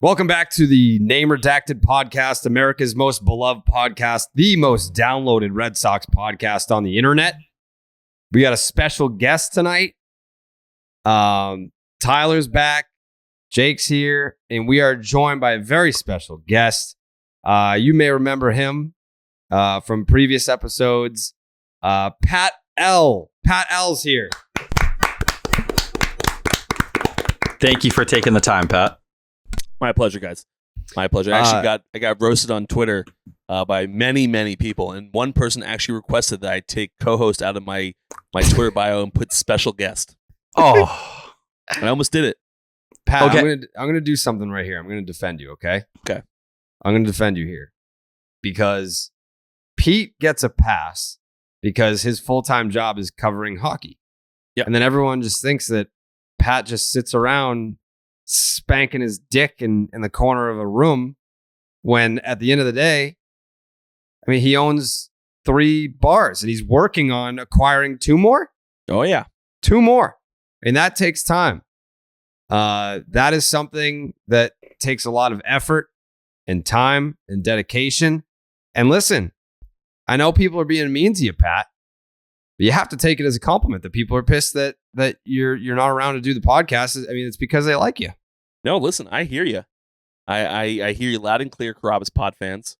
Welcome back to the Name Redacted podcast, America's most beloved podcast, the most downloaded Red Sox podcast on the internet. We got a special guest tonight. Tyler's back, Jake's here, and we are joined by a very special guest. You may remember him from previous episodes. Pat L. Pat L's here. Thank you for taking the time, Pat. My pleasure, guys. My pleasure. I got roasted on Twitter by many people, and one person actually requested that I take co-host out of my Twitter bio and put special guest. Oh, I almost did it. Pat, okay. I'm gonna do something right here. I'm gonna defend you, okay? Okay. I'm gonna defend you here because Pete gets a pass because his full-time job is covering hockey. Yeah. And then everyone just thinks that Pat just sits around spanking his dick in the corner of a room when at the end of the day, I mean, he owns 3 bars and he's working on acquiring 2 more. Oh, yeah. 2 more. And that takes time. That is something that takes a lot of effort and time and dedication. And listen, I know people are being mean to you, Pat, but you have to take it as a compliment that people are pissed that you're not around to do the podcast. I mean, it's because they like you. No, listen, I hear you. I hear you loud and clear, Carrabis pod fans.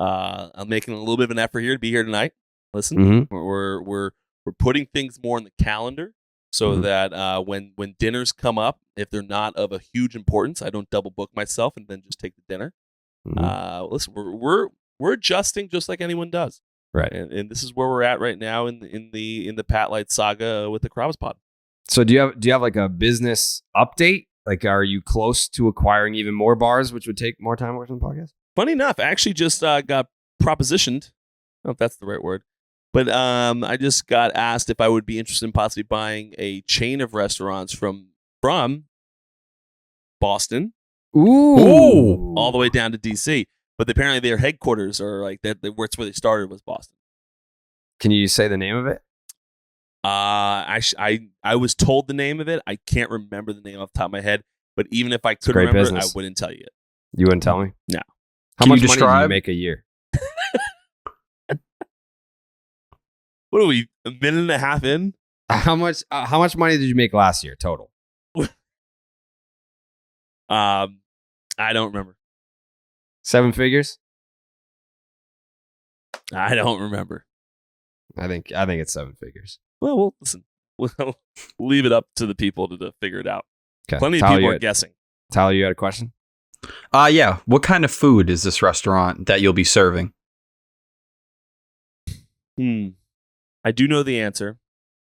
I'm making a little bit of an effort here to be here tonight. Listen, we're putting things more on the calendar so that when dinners come up, if they're not of a huge importance, I don't double book myself and then just take the dinner. Listen, we're adjusting just like anyone does. Right. And this is where we're at right now in the Pat Light saga with the Carrabis pod. So do you have like a business update? Like, are you close to acquiring even more bars, which would take more time working on the podcast? Funny enough, I actually just got propositioned. I don't know if that's the right word. But I just got asked if I would be interested in possibly buying a chain of restaurants from Boston all the way down to D.C. But apparently their headquarters are like that. Where they started was Boston. Can you say the name of it? I was told the name of it. I can't remember the name off the top of my head. But even if I could great remember business. it, I wouldn't tell you it. You wouldn't tell me? No. How Can much you money do you describe- make a year? What are we, a minute and a half in? How much money did you make last year total? I don't remember. 7 figures? I don't remember. I think it's 7 figures. Well, listen. We'll leave it up to the people to figure it out. Okay. Plenty of Tyler, people are guessing. Tyler, you had a question? Yeah. What kind of food is this restaurant that you'll be serving? I do know the answer.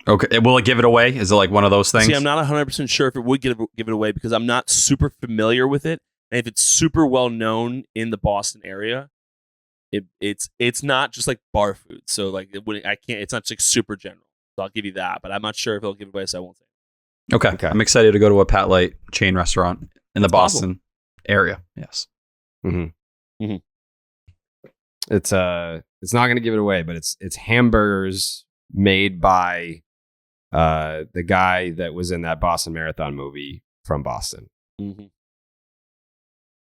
Okay. Will it give it away? Is it like one of those things? See, I'm not 100% sure if it would give it away because I'm not super familiar with it. And if it's super well known in the Boston area, it's not just like bar food. So like it's not just like super general. So I'll give you that, but I'm not sure if it'll give it away, so I won't say it. Okay. I'm excited to go to a Pat Light chain restaurant in the Boston area. Yes. It's not going to give it away, but it's hamburgers made by the guy that was in that Boston Marathon movie from Boston.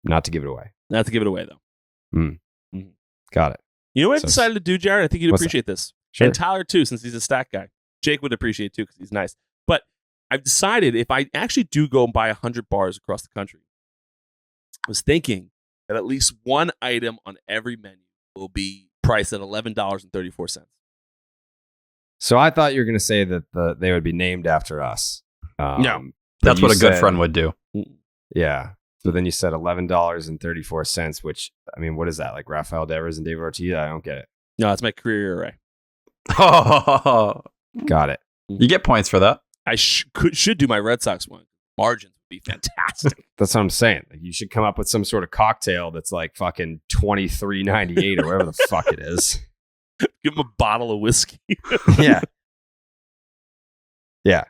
Not to give it away. Not to give it away though. Got it. You know what So- I decided to do, Jared? I think you'd What's appreciate this. Sure. And Tyler too, since he's a stat guy. Jake would appreciate too because he's nice. But I've decided if I actually do go and buy 100 bars across the country, I was thinking that at least one item on every menu will be priced at $11.34. So I thought you were going to say that they would be named after us. No. but That's you what a good said- friend would do. Yeah. So then you said $11.34, which, I mean, what is that? Like Rafael Devers and David Ortiz? I don't get it. No, it's my career array. Oh, Got it. you get points for that. I should do my Red Sox one. Margins would be fantastic. That's what I'm saying. Like, you should come up with some sort of cocktail that's like fucking $23.98 or whatever the fuck it is. Give him a bottle of whiskey. Yeah. Yeah.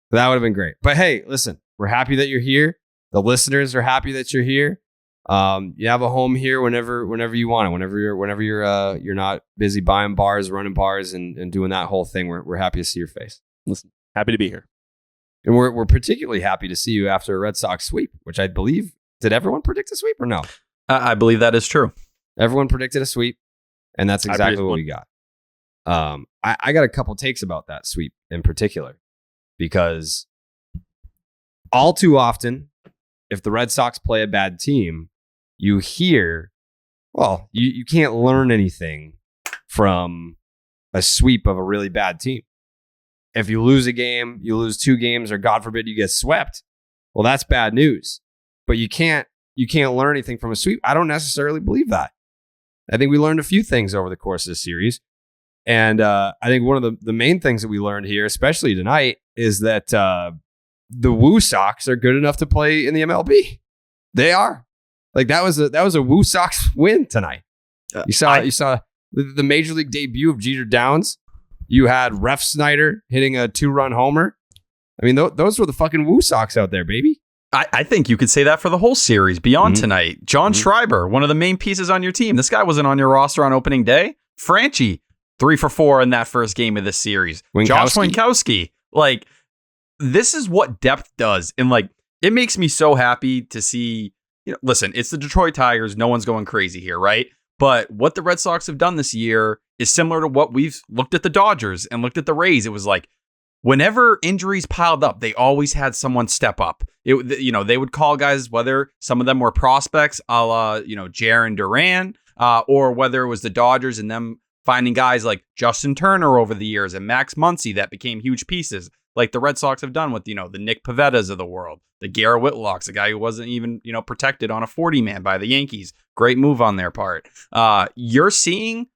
That would have been great. But hey, listen, we're happy that you're here. The listeners are happy that you're here. You have a home here whenever you want it. Whenever you're not busy buying bars, running bars, and doing that whole thing. We're happy to see your face. Listen, happy to be here. And we're particularly happy to see you after a Red Sox sweep, which I believe Did everyone predict a sweep or no? I believe that is true. Everyone predicted a sweep, and that's exactly what we got. I got a couple takes about that sweep in particular, because all too often, if the Red Sox play a bad team, you hear, well, you can't learn anything from a sweep of a really bad team. If you lose a game, you lose 2 games, or God forbid you get swept, well, that's bad news. But you can't learn anything from a sweep. I don't necessarily believe that. I think we learned a few things over the course of the series. And I think one of the main things that we learned here, especially tonight, is that the Woo Sox are good enough to play in the MLB. They are. Like that was a Woo Sox win tonight. You saw the major league debut of Jeter Downs. You had Ref Snyder hitting a 2-run homer. I mean, those were the fucking Woo Sox out there, baby. I think you could say that for the whole series beyond tonight. John Schreiber, one of the main pieces on your team. This guy wasn't on your roster on opening day. Franchi, 3 for 4 in that first game of this series. Josh Winkowski. Like, this is what depth does. And like, it makes me so happy to see, listen, it's the Detroit Tigers. No one's going crazy here, right? But what the Red Sox have done this year is similar to what we've looked at the Dodgers and looked at the Rays. It was like, whenever injuries piled up, they always had someone step up. They would call guys, whether some of them were prospects, a la, Jaren Duran, or whether it was the Dodgers and them finding guys like Justin Turner over the years and Max Muncy that became huge pieces, like the Red Sox have done with, the Nick Pavettas of the world, the Garrett Whitlocks, a guy who wasn't even, protected on a 40-man by the Yankees. Great move on their part. You're seeing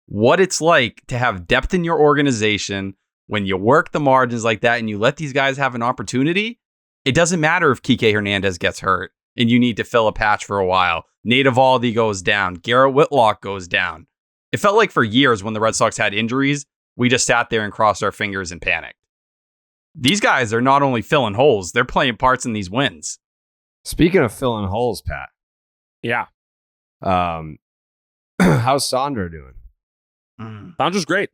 what it's like to have depth in your organization. When you work the margins like that and you let these guys have an opportunity, it doesn't matter if Kike Hernandez gets hurt and you need to fill a patch for a while. Nate Eovaldi goes down. Garrett Whitlock goes down. It felt like for years when the Red Sox had injuries, we just sat there and crossed our fingers and panicked. These guys are not only filling holes, they're playing parts in these wins. Speaking of filling holes, Pat. Yeah. How's Sandra doing? Sandra's great.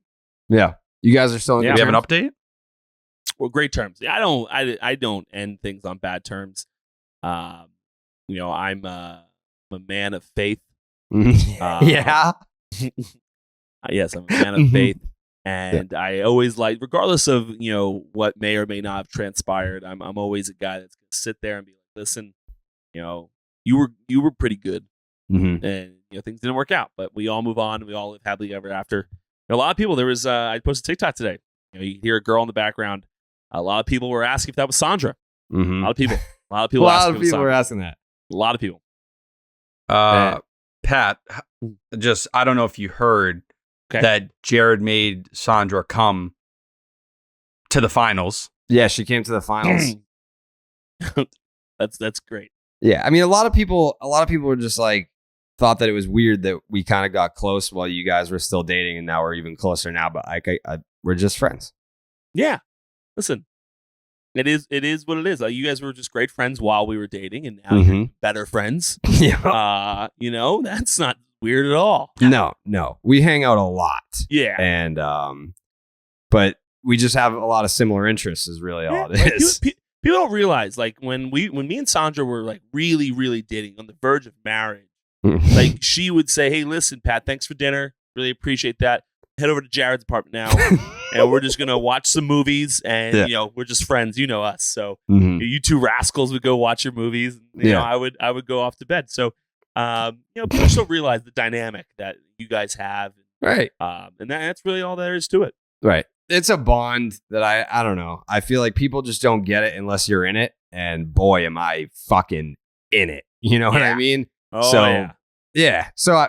Yeah. You guys are still in good terms? We have an update? Well, great terms. I don't end things on bad terms. I'm a man of faith. Yeah. Yes, I'm a man of faith. And I always like, regardless of, what may or may not have transpired, I'm always a guy that's going to sit there and be like, listen, you were pretty good. And, things didn't work out, but we all move on and we all live happily ever after. A lot of people, I posted TikTok today. You hear a girl in the background. A lot of people were asking if that was Sandra. A lot of people. A lot of people were asking that. A lot of people. Pat, I don't know if you heard that Jared made Sandra come to the finals. Yeah, she came to the finals. That's great. Yeah, I mean, a lot of people were just like, thought that it was weird that we kind of got close while you guys were still dating, and now we're even closer now. But we're just friends. Yeah, listen, it is what it is. You guys were just great friends while we were dating, and now you're better friends. Yeah, that's not weird at all. No, we hang out a lot. Yeah, and but we just have a lot of similar interests. Is really all it is. People don't realize, like when me and Sandra were like really, really dating, on the verge of marriage. Like she would say, "Hey, listen, Pat, thanks for dinner. Really appreciate that. Head over to Jared's apartment now, and we're just gonna watch some movies. And we're just friends. You know us, so you two rascals would go watch your movies. I would go off to bed. So, people just don't realize the dynamic that you guys have, right? And that's really all there is to it, right? It's a bond that I don't know. I feel like people just don't get it unless you're in it, and boy, am I fucking in it. You know what I mean? Oh, so, yeah. So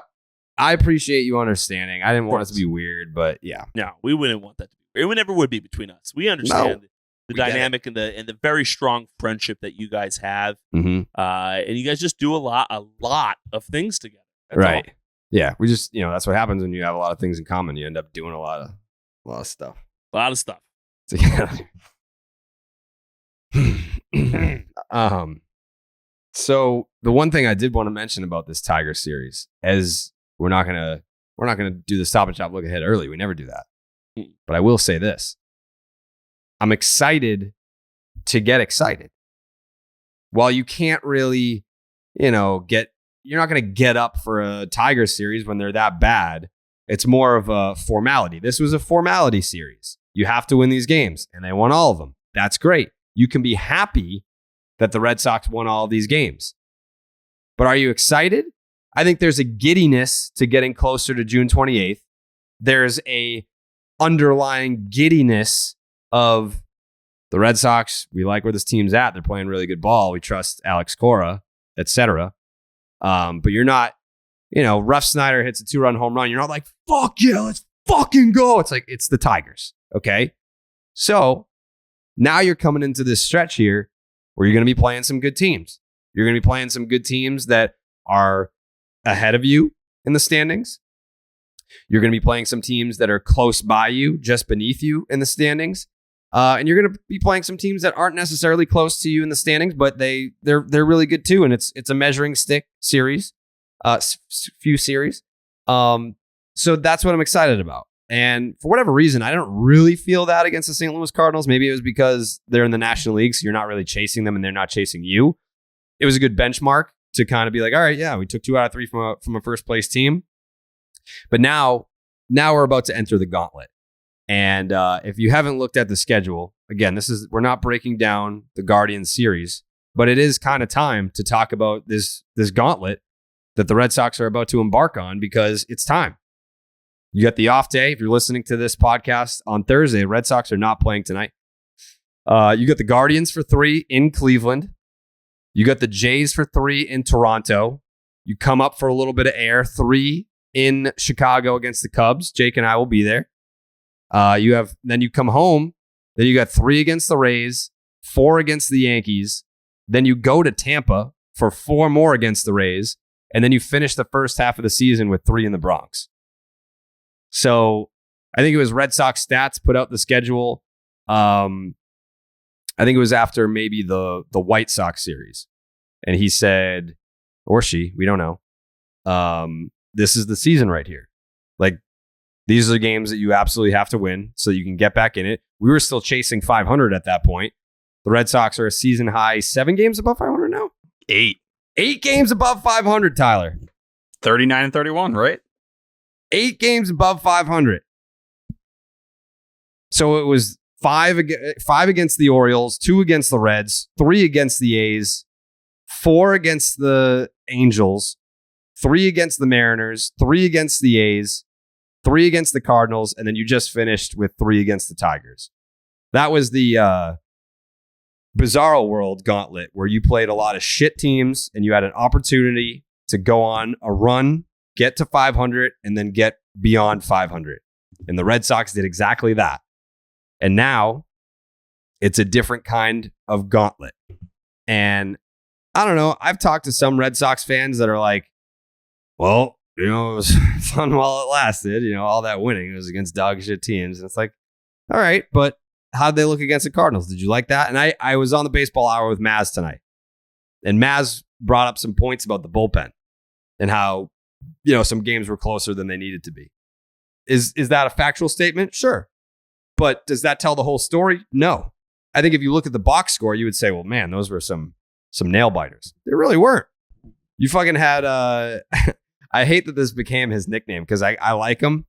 I appreciate you understanding. I didn't want it to be weird, but yeah. No, we wouldn't want that to be weird. It never would be between us. We understand the dynamic and the very strong friendship that you guys have. And you guys just do a lot of things together. That's right. all. Yeah. We just, that's what happens when you have a lot of things in common. You end up doing a lot of stuff. A lot of stuff. Together. So the one thing I did want to mention about this Tiger series, as we're not gonna do the Stop and Shop look ahead early. We never do that. But I will say this: I'm excited to get excited. While you can't really you're not going to get up for a Tigers series when they're that bad. It's more of a formality. This was a formality series. You have to win these games, and they won all of them. That's great. You can be happy that the Red Sox won all of these games. But are you excited? I think there's a giddiness to getting closer to June 28th. There's a underlying giddiness of the Red Sox. We like where this team's at. They're playing really good ball. We trust Alex Cora, etc. But you're not, Ruff Snyder hits a 2-run home run. You're not like, fuck yeah, let's fucking go. It's like, it's the Tigers. Okay. So now you're coming into this stretch here where you're going to be playing some good teams. You're going to be playing some good teams that are ahead of you in the standings. You're going to be playing some teams that are close by you, just beneath you in the standings. And you're going to be playing some teams that aren't necessarily close to you in the standings, but they're really good too. And it's a measuring stick series, few series. So that's what I'm excited about. And for whatever reason, I don't really feel that against the St. Louis Cardinals. Maybe it was because they're in the National League, so you're not really chasing them and they're not chasing you. It was a good benchmark to kind of be like, all right, yeah, we took 2 out of 3 from a first place team. But now we're about to enter the gauntlet. And if you haven't looked at the schedule, again, we're not breaking down the Guardians series, but it is kind of time to talk about this gauntlet that the Red Sox are about to embark on, because it's time. You got the off day. If you're listening to this podcast on Thursday, Red Sox are not playing tonight. You got the Guardians for 3 in Cleveland. You got the Jays for 3 in Toronto. You come up for a little bit of air, 3 in Chicago against the Cubs. Jake and I will be there. Then you come home. Then you got 3 against the Rays, 4 against the Yankees. Then you go to Tampa for 4 more against the Rays. And then you finish the first half of the season with 3 in the Bronx. So I think it was Red Sox Stats put out the schedule. I think it was after maybe the White Sox series. And he said, or she, we don't know. This is the season right here. Like, these are the games that you absolutely have to win so you can get back in it. We were still chasing 500 at that point. The Red Sox are a season high 7 games above 500 now? 8. 8 games above 500, Tyler. 39 and 31, right? 8 games above 500. So it was 5 against the Orioles, 2 against the Reds, 3 against the A's, 4 against the Angels, 3 against the Mariners, 3 against the A's, 3 against the Cardinals, and then you just finished with 3 against the Tigers. That was the Bizarro World gauntlet, where you played a lot of shit teams and you had an opportunity to go on a run, get to 500, and then get beyond 500. And the Red Sox did exactly that. And now it's a different kind of gauntlet. And I don't know, I've talked to some Red Sox fans that are like, well, it was fun while it lasted. All that winning was against dog shit teams. And it's like, all right, but how'd they look against the Cardinals? Did you like that? And I was on the baseball hour with Maz tonight. And Maz brought up some points about the bullpen and how, some games were closer than they needed to be. Is that a factual statement? Sure. But does that tell the whole story? No. I think if you look at the box score, you would say, well, man, those were some nail biters. They really weren't. You fucking had, I hate that this became his nickname because I like him.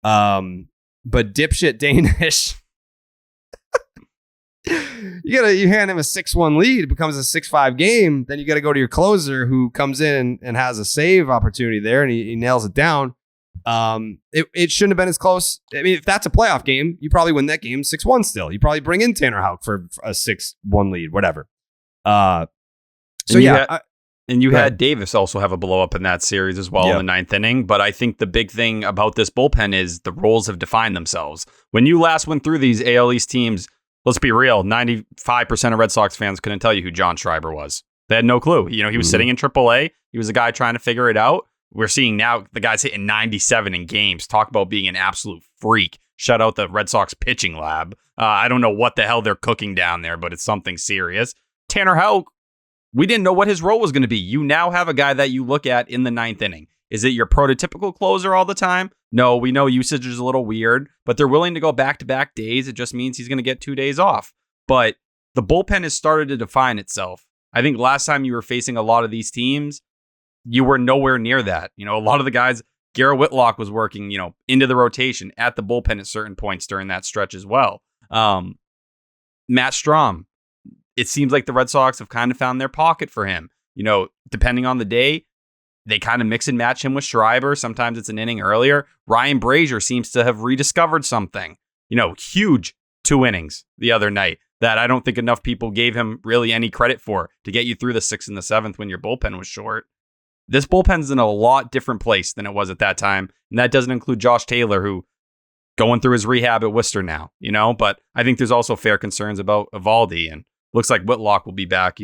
But dipshit Danish, you hand him a 6-1 lead, it becomes a 6-5 game. Then you got to go to your closer who comes in and has a save opportunity there, and he nails it down. It shouldn't have been as close. I mean, if that's a playoff game, you probably win that game 6-1 still. You probably bring in Tanner Houck for a 6-1 lead, whatever. You had Davis also have a blow up in that series as well in the 9th inning. But I think the big thing about this bullpen is the roles have defined themselves. When you last went through these AL East teams, let's be real, 95% of Red Sox fans couldn't tell you who John Schreiber was. They had no clue. He was sitting in AAA. He was a guy trying to figure it out. We're seeing now the guy's hitting 97 in games. Talk about being an absolute freak. Shut out the Red Sox pitching lab. I don't know what the hell they're cooking down there, but it's something serious. Tanner Houck, we didn't know what his role was going to be. You now have a guy that you look at in the 9th inning. Is it your prototypical closer all the time? No, we know usage is a little weird, but they're willing to go back-to-back days. It just means he's going to get 2 days off. But the bullpen has started to define itself. I think last time you were facing a lot of these teams, you were nowhere near that. A lot of the guys, Garrett Whitlock was working, into the rotation at the bullpen at certain points during that stretch as well. Matt Strom, it seems like the Red Sox have kind of found their pocket for him. Depending on the day, they kind of mix and match him with Schreiber. Sometimes it's an inning earlier. Ryan Brazier seems to have rediscovered something. Huge 2 innings the other night that I don't think enough people gave him really any credit for to get you through the 6th and the 7th when your bullpen was short. This bullpen's in a lot different place than it was at that time. And that doesn't include Josh Taylor, who going through his rehab at Worcester now, but I think there's also fair concerns about Evaldi, and looks like Whitlock will be back,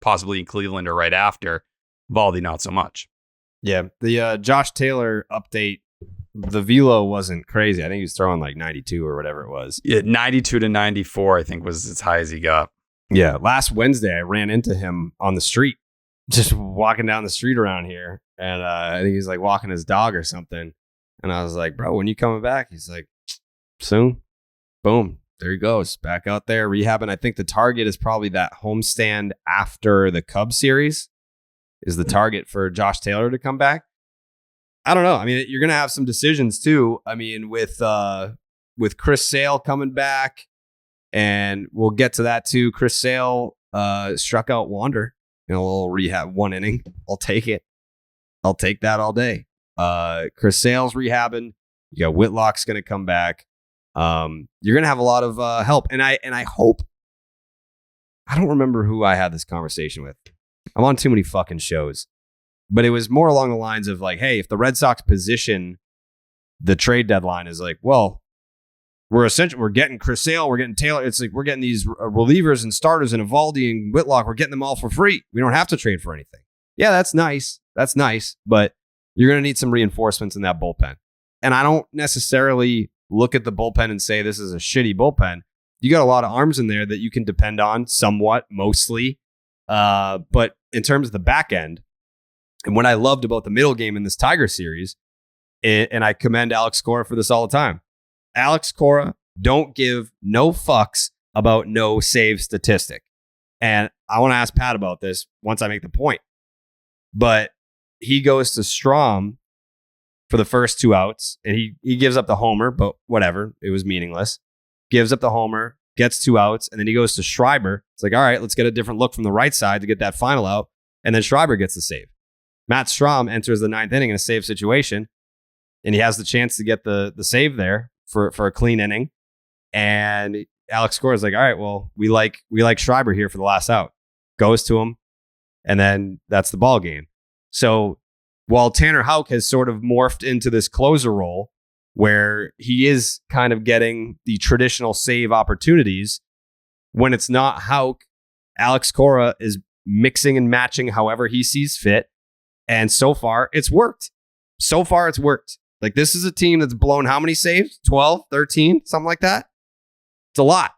possibly in Cleveland or right after. Evaldi, not so much. Yeah, the Josh Taylor update, the velo wasn't crazy. I think he was throwing like 92 or whatever it was. Yeah, 92 to 94, I think, was as high as he got. Yeah, last Wednesday, I ran into him on the street, just walking down the street around here. And I think he's like walking his dog or something. And I was like, bro, when you coming back? He's like, soon. Boom. There he goes. Back out there rehabbing. I think the target is probably that homestand after the Cubs series is the target for Josh Taylor to come back. I don't know. I mean, you're going to have some decisions too. I mean, with Chris Sale coming back, and we'll get to that too. Chris Sale struck out Wander in a little rehab 1 inning. I'll take it. I'll take that all day. Chris Sale's rehabbing. You got Whitlock's going to come back. You're going to have a lot of help. And I hope, I don't remember who I had this conversation with. I'm on too many fucking shows, but it was more along the lines of like, hey, if the Red Sox position the trade deadline is like, well, we're getting Chris Sale, we're getting Taylor. It's like, we're getting these relievers and starters and Evaldi and Whitlock. We're getting them all for free. We don't have to trade for anything. Yeah, that's nice. That's nice. But you're going to need some reinforcements in that bullpen. And I don't necessarily look at the bullpen and say this is a shitty bullpen. You got a lot of arms in there that you can depend on somewhat, mostly. But in terms of the back end, and what I loved about the middle game in this Tiger series, and I commend Alex Cora for this all the time. Alex Cora don't give no fucks about no save statistic. And I want to ask Pat about this once I make the point. But he goes to Strom for the first 2 outs, and he gives up the homer, but whatever, it was meaningless. Gives up the homer, gets 2 outs, and then he goes to Schreiber. It's like, all right, let's get a different look from the right side to get that final out, and then Schreiber gets the save. Matt Strom enters the 9th inning in a save situation, and he has the chance to get the save there for a clean inning. And Alex Cora is like, all right, well, we like Schreiber here for the last out. Goes to him, and then that's the ball game. So while Tanner Houck has sort of morphed into this closer role where he is kind of getting the traditional save opportunities, when it's not Houck, Alex Cora is mixing and matching however he sees fit. And so far, it's worked. Like, this is a team that's blown how many saves? 12, 13, something like that. It's a lot.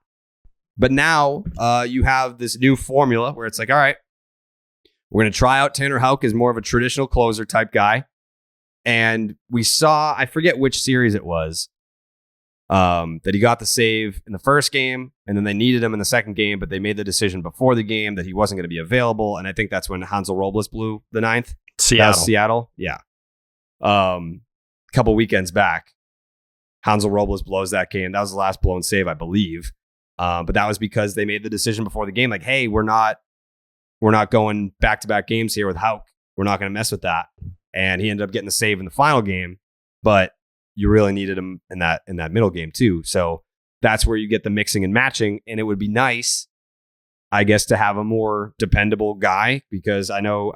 But now you have this new formula where it's like, all right, we're going to try out Tanner Houck as more of a traditional closer type guy. And we saw, I forget which series it was, that he got the save in the first game, and then they needed him in the second game, but they made the decision before the game that he wasn't going to be available. And I think that's when Hansel Robles blew the 9th. Seattle. Yeah. A couple weekends back, Hansel Robles blows that game. That was the last blown save, I believe. But that was because they made the decision before the game, like, hey, we're not going back-to-back games here with Houck. We're not going to mess with that. And he ended up getting the save in the final game, but you really needed him in that middle game too. So that's where you get the mixing and matching. And it would be nice, I guess, to have a more dependable guy, because I know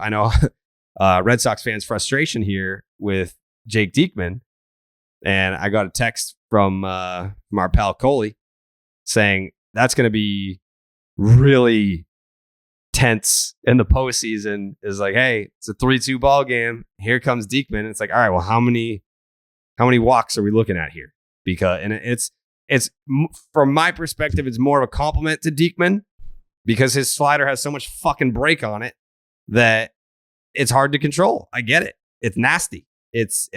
Red Sox fans' frustration here with Jake Diekman. And I got a text from our pal Coley saying that's going to be really tense in the postseason. Is like, hey, it's a 3-2 ball game. Here comes Diekman. It's like, all right, well, how many walks are we looking at here? Because, and it's from my perspective, it's more of a compliment to Diekman, because his slider has so much fucking break on it that it's hard to control. I get it. It's nasty. It's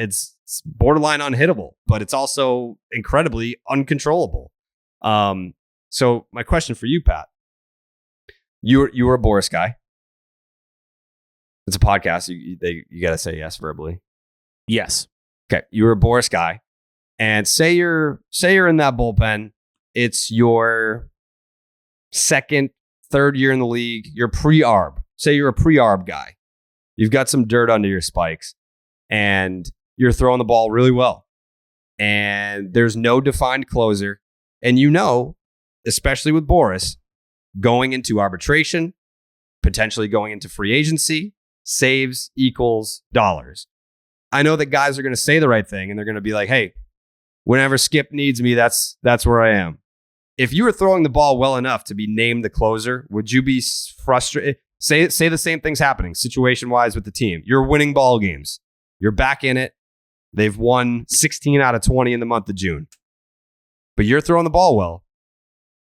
borderline unhittable, but it's also incredibly uncontrollable. So my question for you, Pat, you were a Boris guy. It's a podcast. You got to say yes verbally. Yes. Okay. You're a Boris guy. And say you're in that bullpen. It's your second, third year in the league. You're pre-arb. Say you're a pre-arb guy. You've got some dirt under your spikes. And you're throwing the ball really well. And there's no defined closer. And especially with Boris, going into arbitration, potentially going into free agency, saves equals dollars. I know that guys are going to say the right thing and they're going to be like, hey, whenever Skip needs me, that's where I am. If you were throwing the ball well enough to be named the closer, would you be frustrated? Say the same thing's happening situation-wise with the team. You're winning ball games. You're back in it. They've won 16 out of 20 in the month of June. But you're throwing the ball well.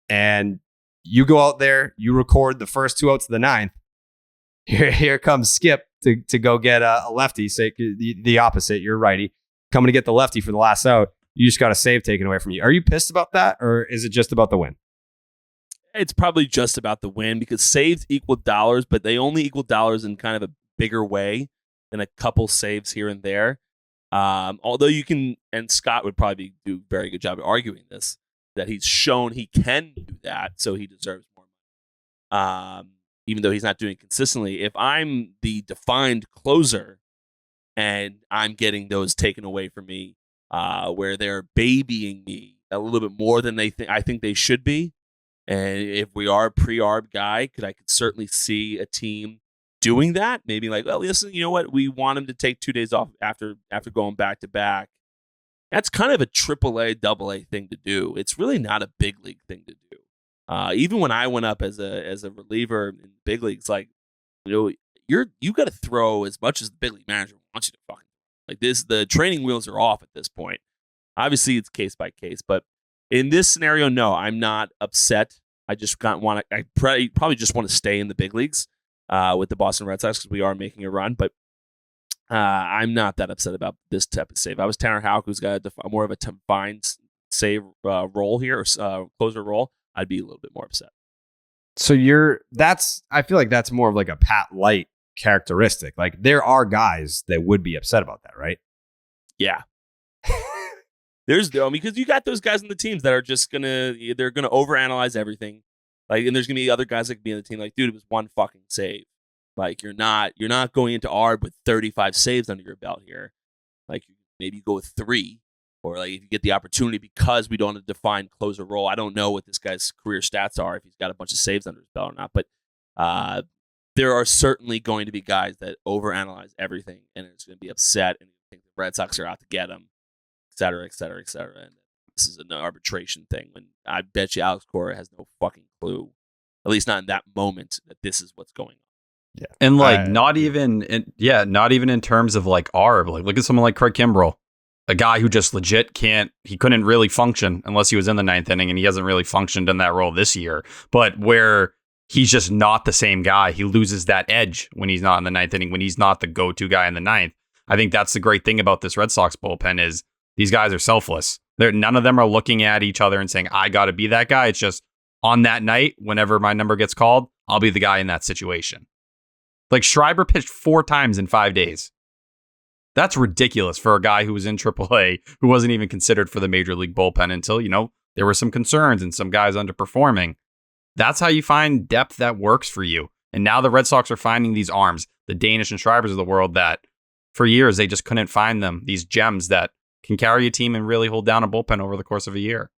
And you go out there, you record the first 2 outs of the ninth. Here comes Skip to go get a lefty. Say the opposite. You're righty. Coming to get the lefty for the last out. You just got a save taken away from you. Are you pissed about that, or is it just about the win? It's probably just about the win because saves equal dollars, but they only equal dollars in kind of a bigger way than a couple saves here and there. Although you can, and Scott would probably do a very good job of arguing this, that he's shown he can do that, so he deserves more money. Even though he's not doing it consistently. If I'm the defined closer and I'm getting those taken away from me, where they're babying me a little bit more than I think they should be, and if we are a pre-arb guy, I could certainly see a team doing that. Maybe like, well, listen, you know what? We want him to take 2 days off after going back to back. That's kind of a AAA, AA thing to do. It's really not a big league thing to do. Even when I went up as a reliever in big leagues, like, you got to throw as much as the big league manager wants you to fucking like this. The training wheels are off at this point. Obviously, it's case by case, but in this scenario, no, I'm not upset. I just I probably just want to stay in the big leagues with the Boston Red Sox because we are making a run, but I'm not that upset about this type of save. I was Tanner Houck, who's got more of a defined save role here, or closer role. I'd be a little bit more upset. So I feel like that's more of like a Pat Light characteristic. Like there are guys that would be upset about that, right? Yeah. Because you got those guys on the teams that are just they're gonna overanalyze everything. Like, and there's gonna be other guys that could be on the team like, dude, it was one fucking save. Like you're not going into ARB with 35 saves under your belt here. Like maybe you go with 3. Or like if you get the opportunity because we don't have a defined closer role. I don't know what this guy's career stats are, if he's got a bunch of saves under his belt or not. But there are certainly going to be guys that overanalyze everything and it's going to be upset and think the Red Sox are out to get him, et cetera, et cetera, et cetera. And this is an arbitration thing. And I bet you Alex Cora has no fucking clue, at least not in that moment, that this is what's going on. Yeah, and like not even in terms of like ARB. Like look at someone like Craig Kimbrell. A guy who just legit couldn't really function unless he was in the 9th inning, and he hasn't really functioned in that role this year. But where he's just not the same guy, he loses that edge when he's not in the 9th inning, when he's not the go-to guy in the 9th. I think that's the great thing about this Red Sox bullpen is these guys are selfless. None of them are looking at each other and saying, I got to be that guy. It's just on that night, whenever my number gets called, I'll be the guy in that situation. Like Schreiber pitched 4 times in 5 days. That's ridiculous for a guy who was in AAA, who wasn't even considered for the major league bullpen until, there were some concerns and some guys underperforming. That's how you find depth that works for you. And now the Red Sox are finding these arms, the Danish and Schreibers of the world that for years they just couldn't find them, these gems that can carry a team and really hold down a bullpen over the course of a year.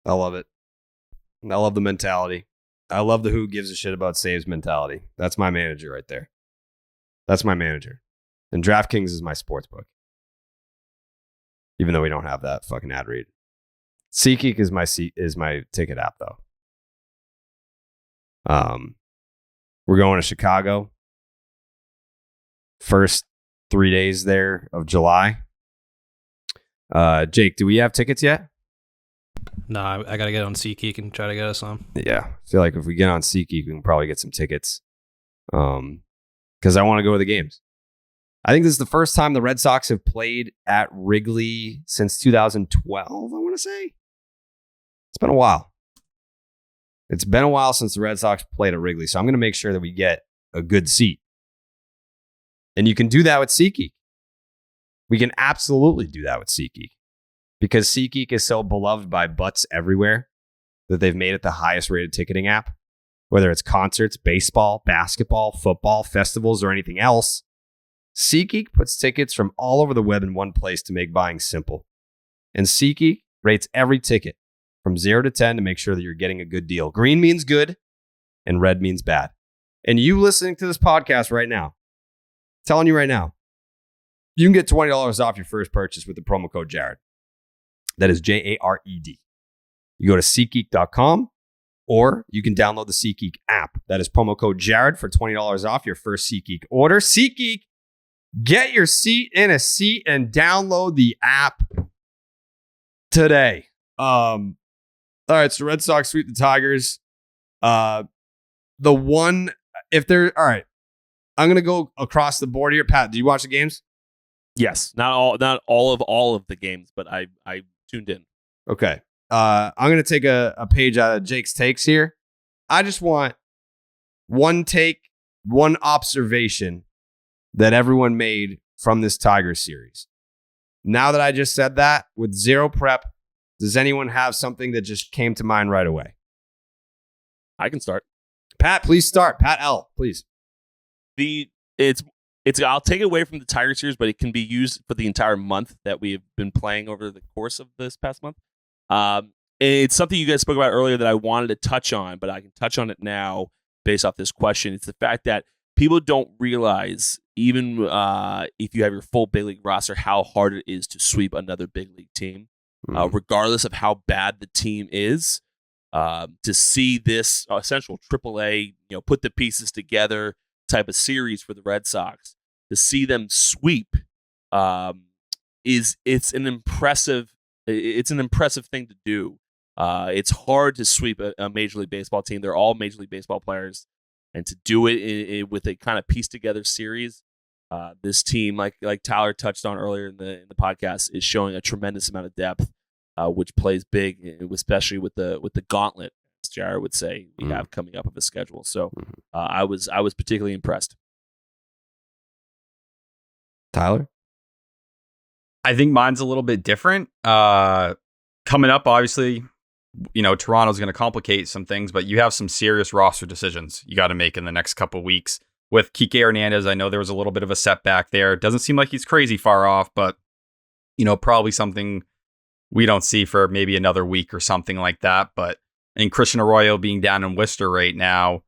I love it. I love the mentality. I love the who gives a shit about saves mentality. That's my manager right there. That's my manager. And DraftKings is my sports book. Even though we don't have that fucking ad read. SeatGeek is my ticket app though. We're going to Chicago. First 3 days there of July. Jake, do we have tickets yet? No, I got to get on SeatGeek and try to get us some. Yeah. I feel like if we get on SeatGeek, we can probably get some tickets. Because I want to go to the games. I think this is the first time the Red Sox have played at Wrigley since 2012, I want to say. It's been a while. It's been a while since the Red Sox played at Wrigley, so I'm going to make sure that we get a good seat. And you can do that with SeatGeek. We can absolutely do that with SeatGeek because SeatGeek is so beloved by butts everywhere that they've made it the highest rated ticketing app. Whether it's concerts, baseball, basketball, football, festivals, or anything else, SeatGeek puts tickets from all over the web in one place to make buying simple. And SeatGeek rates every ticket from 0 to 10 to make sure that you're getting a good deal. Green means good and red means bad. And you listening to this podcast right now, telling you right now, you can get $20 off your first purchase with the promo code Jared. That is JARED. You go to SeatGeek.com or you can download the SeatGeek app. That is promo code Jared for $20 off your first SeatGeek order. SeatGeek, get your seat in a seat and download the app today. All right, so Red Sox sweep the Tigers. All right, I'm going to go across the board here. Pat, do you watch the games? Yes, not all of the games, but I tuned in. Okay. I'm going to take a page out of Jake's takes here. I just want one take, one observation that everyone made from this Tigers series. Now that I just said that, with zero prep, does anyone have something that just came to mind right away? I can start. Pat, please start. Pat L, please. I'll take it away from the Tiger series, but it can be used for the entire month that we have been playing over the course of this past month. It's something you guys spoke about earlier that I wanted to touch on, but I can touch on it now based off this question. It's the fact that people don't realize, even if you have your full big league roster, how hard it is to sweep another big league team, regardless of how bad the team is. To see this essential AAA, put the pieces together type of series for the Red Sox, to see them sweep, it's an impressive thing to do. It's hard to sweep a Major League Baseball team. They're all Major League Baseball players, and to do it with a kind of pieced together series, this team, like Tyler touched on earlier in the podcast, is showing a tremendous amount of depth, which plays big, especially with the gauntlet, as Jared would say, we have coming up of a schedule. So I was particularly impressed. Tyler? I think mine's a little bit different. Coming up, obviously, Toronto's going to complicate some things, but you have some serious roster decisions you got to make in the next couple of weeks. With Kike Hernandez, I know there was a little bit of a setback there. Doesn't seem like he's crazy far off, but, probably something we don't see for maybe another week or something like that. But in Christian Arroyo being down in Worcester right now,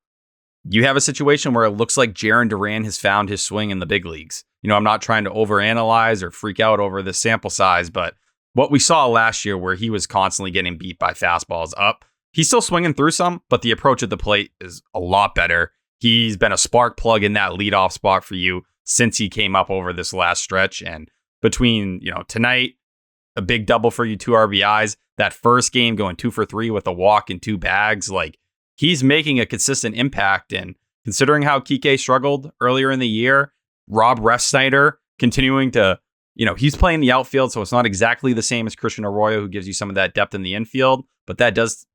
you have a situation where it looks like Jaren Duran has found his swing in the big leagues. I'm not trying to overanalyze or freak out over this sample size, but what we saw last year where he was constantly getting beat by fastballs up, he's still swinging through some, but the approach at the plate is a lot better. He's been a spark plug in that leadoff spot for you since he came up over this last stretch. And between, tonight, a big double for you, 2 RBIs, that first game going 2 for 3 with a walk and 2 bags, he's making a consistent impact. And considering how Kike struggled earlier in the year, Rob Refsnyder continuing to, he's playing the outfield, so it's not exactly the same as Christian Arroyo, who gives you some of that depth in the infield, but that does,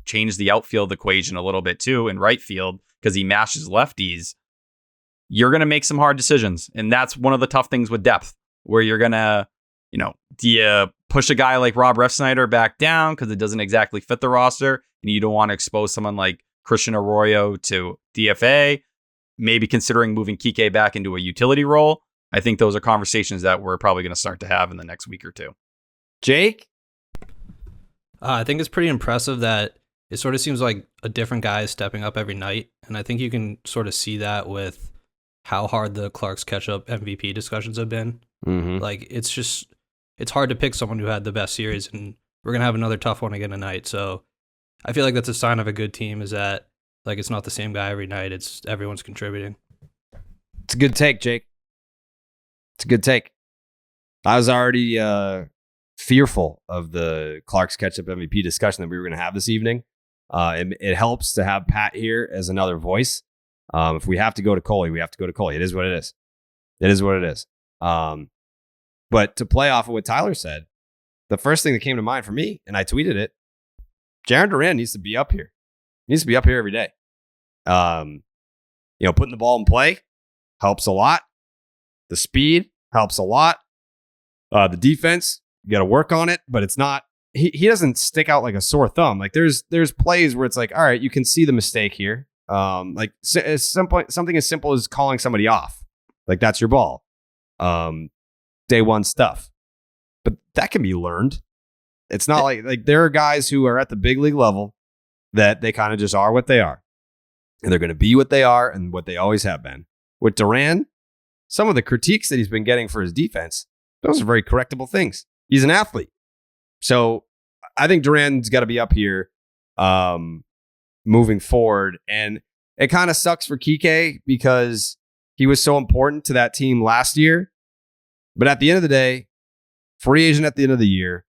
change the outfield equation a little bit too in right field because he mashes lefties. You're going to make some hard decisions, and that's one of the tough things with depth, where you're going to, do you push a guy like Rob Refsnyder back down because it doesn't exactly fit the roster, and you don't want to expose someone like Christian Arroyo to DFA? Maybe considering moving Kike back into a utility role. I think those are conversations that we're probably going to start to have in the next week or two. Jake? I think it's pretty impressive that it sort of seems like a different guy is stepping up every night. And I think you can sort of see that with how hard the Clark's Ketchup MVP discussions have been. Mm-hmm. It's hard to pick someone who had the best series, and we're going to have another tough one again tonight. So I feel like that's a sign of a good team, is that it's not the same guy every night. It's everyone's contributing. It's a good take, Jake. It's a good take. I was already fearful of the Clark's Ketchup MVP discussion that we were going to have this evening. It helps to have Pat here as another voice. If we have to go to Coley, we have to go to Coley. It is what it is. It is what it is. But to play off of what Tyler said, the first thing that came to mind for me, and I tweeted it, Jaren Duran needs to be up here. He needs to be up here every day. Putting the ball in play helps a lot. The speed helps a lot. The defense, you got to work on it, but it's not. He doesn't stick out like a sore thumb. Like there's plays where it's like, all right, you can see the mistake here. Like something as simple as calling somebody off. Like that's your ball. Day one stuff. But that can be learned. It's not like there are guys who are at the big league level that they kind of just are what they are. And they're going to be what they are and what they always have been. With Duran, some of the critiques that he's been getting for his defense, those are very correctable things. He's an athlete. So I think Duran's got to be up here moving forward. And it kind of sucks for Kike because he was so important to that team last year. But at the end of the day, free agent at the end of the year,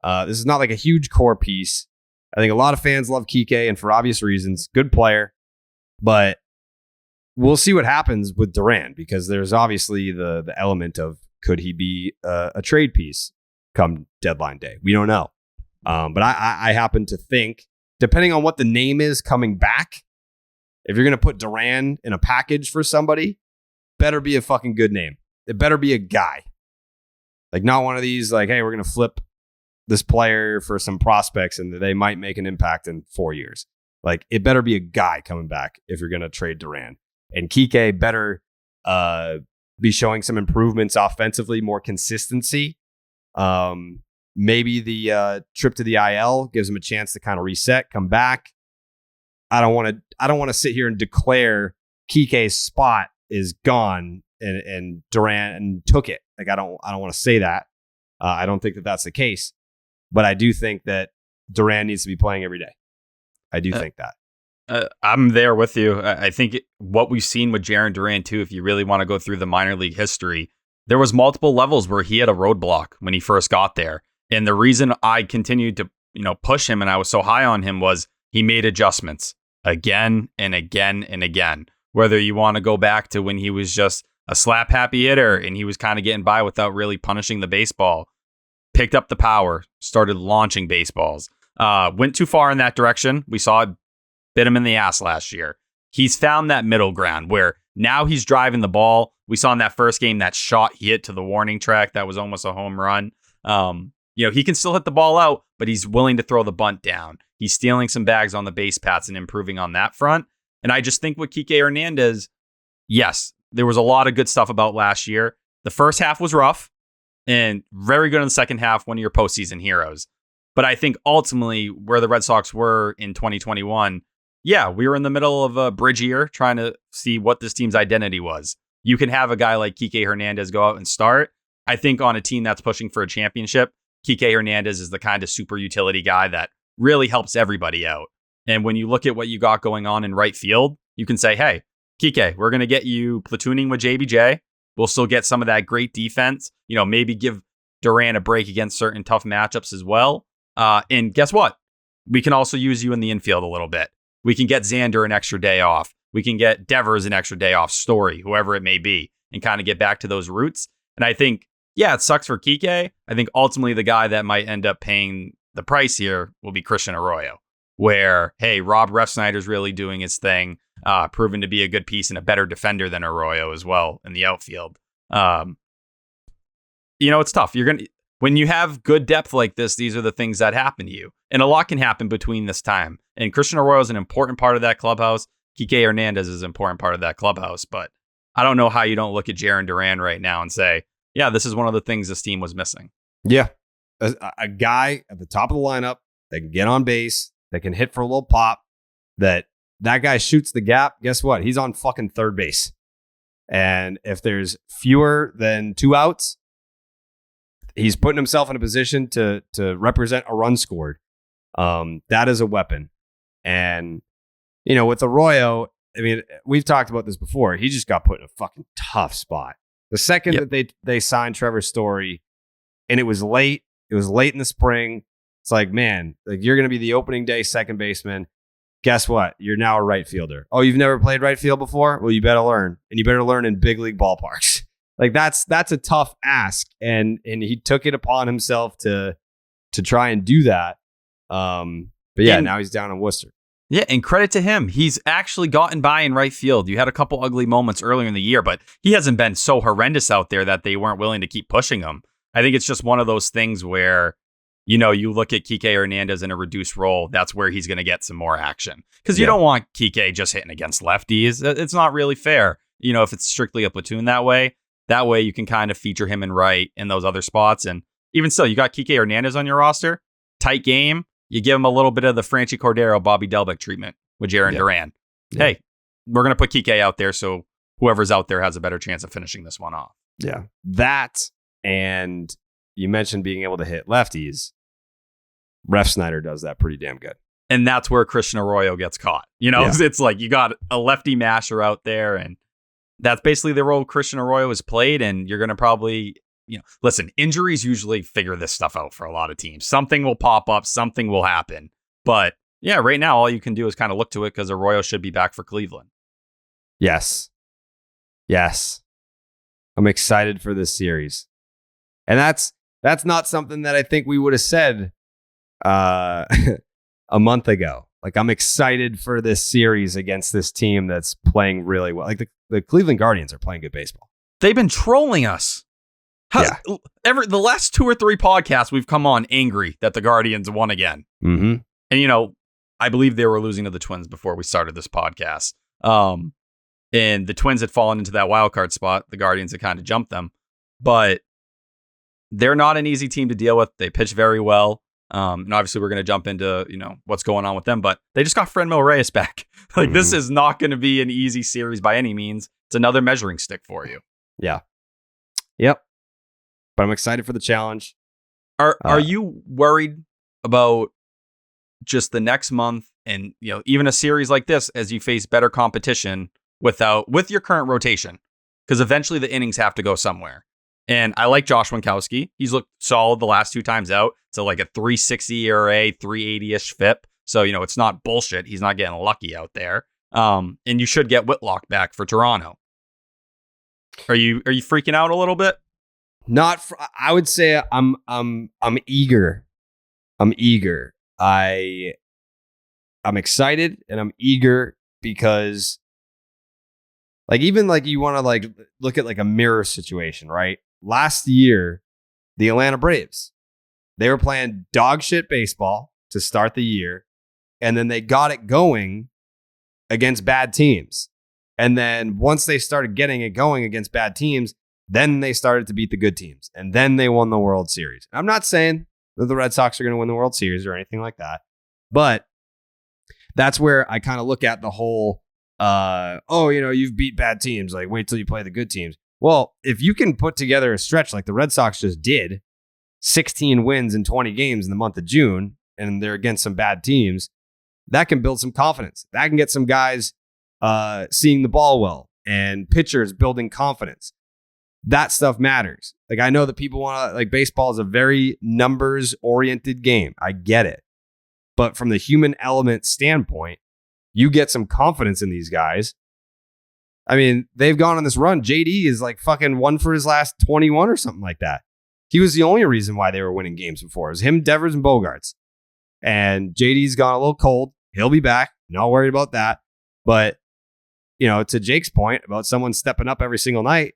this is not like a huge core piece. I think a lot of fans love Kike, and for obvious reasons, good player. But we'll see what happens with Duran because there's obviously the element of could he be a trade piece come deadline day? We don't know. But I happen to think, depending on what the name is coming back, if you're going to put Duran in a package for somebody, better be a fucking good name. It better be a guy. Like not one of these like, hey, we're going to flip this player for some prospects and they might make an impact in 4 years. Like it better be a guy coming back if you're going to trade Duran. And Kike better be showing some improvements offensively, more consistency. Maybe the trip to the IL gives him a chance to kind of reset, come back. I don't want to sit here and declare Kike's spot is gone and Duran took it. Like I don't want to say that. I don't think that that's the case, but I do think that Duran needs to be playing every day. I do think that. I'm there with you. I think what we've seen with Jaren Duran too, if you really want to go through the minor league history, there was multiple levels where he had a roadblock when he first got there. And the reason I continued to, push him and I was so high on him was he made adjustments again and again and again. Whether you want to go back to when he was just a slap happy hitter and he was kind of getting by without really punishing the baseball, picked up the power, started launching baseballs, went too far in that direction. We saw it bit him in the ass last year. He's found that middle ground where now he's driving the ball. We saw in that first game that shot he hit to the warning track that was almost a home run. He can still hit the ball out, but he's willing to throw the bunt down. He's stealing some bags on the base paths and improving on that front. And I just think with Kike Hernandez, yes, there was a lot of good stuff about last year. The first half was rough and very good in the second half, one of your postseason heroes. But I think ultimately where the Red Sox were in 2021, yeah, we were in the middle of a bridge year trying to see what this team's identity was. You can have a guy like Kike Hernandez go out and start. I think on a team that's pushing for a championship, Kike Hernandez is the kind of super utility guy that really helps everybody out. And when you look at what you got going on in right field, you can say, hey, Kike, we're going to get you platooning with JBJ. We'll still get some of that great defense. Maybe give Duran a break against certain tough matchups as well. And guess what? We can also use you in the infield a little bit. We can get Xander an extra day off. We can get Devers an extra day off, Story, whoever it may be, and kind of get back to those roots. And I think, yeah, it sucks for Kike. I think ultimately the guy that might end up paying the price here will be Christian Arroyo, where, hey, Rob Refsnyder's really doing his thing, proven to be a good piece and a better defender than Arroyo as well in the outfield. It's tough. When you have good depth like this, these are the things that happen to you. And a lot can happen between this time. And Christian Arroyo is an important part of that clubhouse. Kike Hernandez is an important part of that clubhouse. But I don't know how you don't look at Jaren Duran right now and say, yeah, this is one of the things this team was missing. Yeah. A guy at the top of the lineup that can get on base, that can hit for a little pop, that guy shoots the gap. Guess what? He's on fucking third base. And if there's fewer than 2 outs, he's putting himself in a position to represent a run scored. That is a weapon. And, with Arroyo, I mean, we've talked about this before. He just got put in a fucking tough spot. The second that they signed Trevor Story, and it was late in the spring, it's like, man, like you're going to be the opening day second baseman. Guess what? You're now a right fielder. Oh, you've never played right field before? Well, you better learn. And you better learn in big league ballparks. Like that's a tough ask. And he took it upon himself to try and do that. But yeah, now he's down in Worcester. Yeah, and credit to him. He's actually gotten by in right field. You had a couple ugly moments earlier in the year, but he hasn't been so horrendous out there that they weren't willing to keep pushing him. I think it's just one of those things where, you look at Kike Hernandez in a reduced role, that's where he's going to get some more action. Because you don't want Kike just hitting against lefties. It's not really fair, if it's strictly a platoon that way. That way you can kind of feature him in right in those other spots. And even still, you got Kike Hernandez on your roster. Tight game. You give him a little bit of the Franchi Cordero, Bobby Delbeck treatment with Jaren Duran. Yeah. Hey, we're going to put Kike out there so whoever's out there has a better chance of finishing this one off. Yeah. That, and you mentioned being able to hit lefties. Ref Snyder does that pretty damn good. And that's where Christian Arroyo gets caught. It's like you got a lefty masher out there, and that's basically the role Christian Arroyo has played, and you're going to probably... listen, injuries usually figure this stuff out for a lot of teams. Something will pop up, something will happen. But yeah, right now, all you can do is kind of look to it because Arroyo should be back for Cleveland. Yes. I'm excited for this series. And that's not something that I think we would have said a month ago. Like, I'm excited for this series against this team that's playing really well. Like, the Cleveland Guardians are playing good baseball. They've been trolling us. The last 2 or 3 podcasts we've come on angry that the Guardians won again. Mm-hmm. And, I believe they were losing to the Twins before we started this podcast. And the Twins had fallen into that wild card spot. The Guardians had kind of jumped them. But they're not an easy team to deal with. They pitch very well. And obviously we're going to jump into, what's going on with them. But they just got Franmil Reyes back. This is not going to be an easy series by any means. It's another measuring stick for you. Yeah. Yep. But I'm excited for the challenge. Are you worried about just the next month and even a series like this as you face better competition with your current rotation? Because eventually the innings have to go somewhere. And I like Josh Winkowski. He's looked solid the last 2 times out. So like a 360 ERA, 380-ish FIP. So it's not bullshit. He's not getting lucky out there. And you should get Whitlock back for Toronto. Are you freaking out a little bit? I would say I'm eager. I'm excited and I'm eager because even you want to look at a mirror situation, right? Last year, the Atlanta Braves, they were playing dog shit baseball to start the year, and then they got it going against bad teams. And then once they started getting it going against bad teams, then they started to beat the good teams, and then they won the World Series. I'm not saying that the Red Sox are going to win the World Series or anything like that, but that's where I kind of look at the whole, you've beat bad teams. Wait till you play the good teams. Well, if you can put together a stretch like the Red Sox just did, 16 wins in 20 games in the month of June, and they're against some bad teams, that can build some confidence. That can get some guys seeing the ball well and pitchers building confidence. That stuff matters. I know that people want to, baseball is a very numbers oriented game. I get it. But from the human element standpoint, you get some confidence in these guys. I mean, they've gone on this run. JD is fucking 1 for his last 21 or something like that. He was the only reason why they were winning games before. It was him, Devers, and Bogarts. And JD's gone a little cold. He'll be back. Not worried about that. But, to Jake's point about someone stepping up every single night,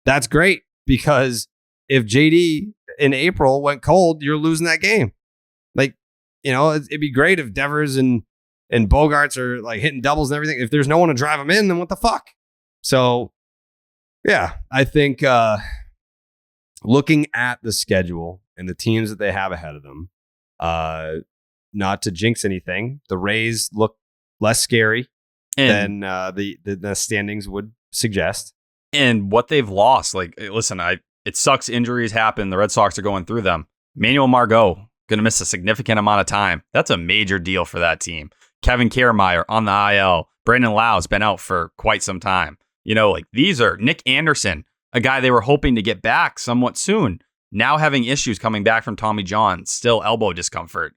that's great, because if JD in April went cold, you're losing that game. It'd be great if Devers and Bogarts are hitting doubles and everything. If there's no one to drive them in, then what the fuck? So, yeah, I think looking at the schedule and the teams that they have ahead of them, not to jinx anything, the Rays look less scary than the standings would suggest. And what they've lost, listen, it sucks. Injuries happen. The Red Sox are going through them. Manuel Margot going to miss a significant amount of time. That's a major deal for that team. Kevin Kiermaier on the IL. Brandon Lau's been out for quite some time. These are Nick Anderson, a guy they were hoping to get back somewhat soon, now having issues coming back from Tommy John, still elbow discomfort.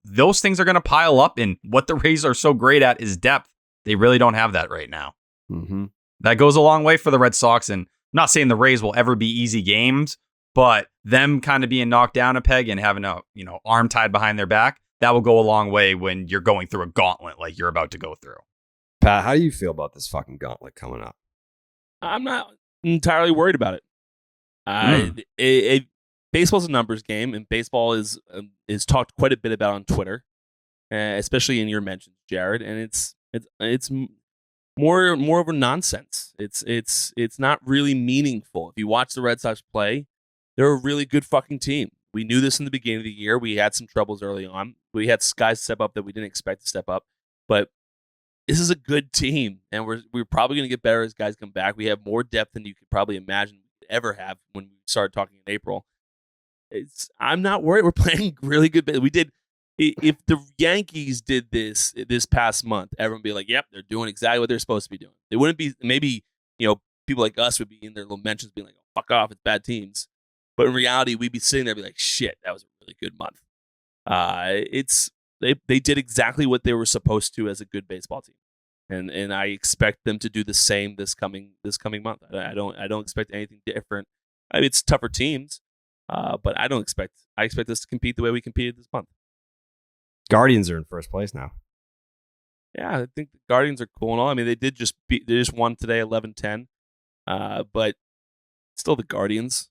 Those things are going to pile up, and what the Rays are so great at is depth. They really don't have that right now. Mm-hmm. That goes a long way for the Red Sox, and I'm not saying the Rays will ever be easy games, but them kind of being knocked down a peg and having a arm tied behind their back, that will go a long way when you're going through a gauntlet like you're about to go through. Pat, how do you feel about this fucking gauntlet coming up? I'm not entirely worried about it. Baseball's a numbers game, and baseball is talked quite a bit about on Twitter, especially in your mentions, Jared. And it's more of a nonsense. It's not really meaningful. If you watch the Red Sox play, they're a really good fucking team. We knew this in the beginning of the year. We had some troubles early on. We had guys step up that we didn't expect to step up, but this is a good team, and we're probably going to get better as guys come back. We have more depth than you could probably imagine we could ever have when we started talking in April. I'm not worried. We're playing really good. We did. If the Yankees did this past month, everyone would be like, "Yep, they're doing exactly what they're supposed to be doing." They wouldn't be. Maybe people like us would be in their little mentions, being like, "Oh, fuck off, it's bad teams." But in reality, we'd be sitting there, and be like, "Shit, that was a really good month." They did exactly what they were supposed to as a good baseball team, and I expect them to do the same this coming month. I don't expect anything different. I mean, it's tougher teams, but I expect us to compete the way we competed this month. Guardians are in first place now. Yeah, I think the Guardians are cool and all. I mean, they just won today 11-10, but still the Guardians.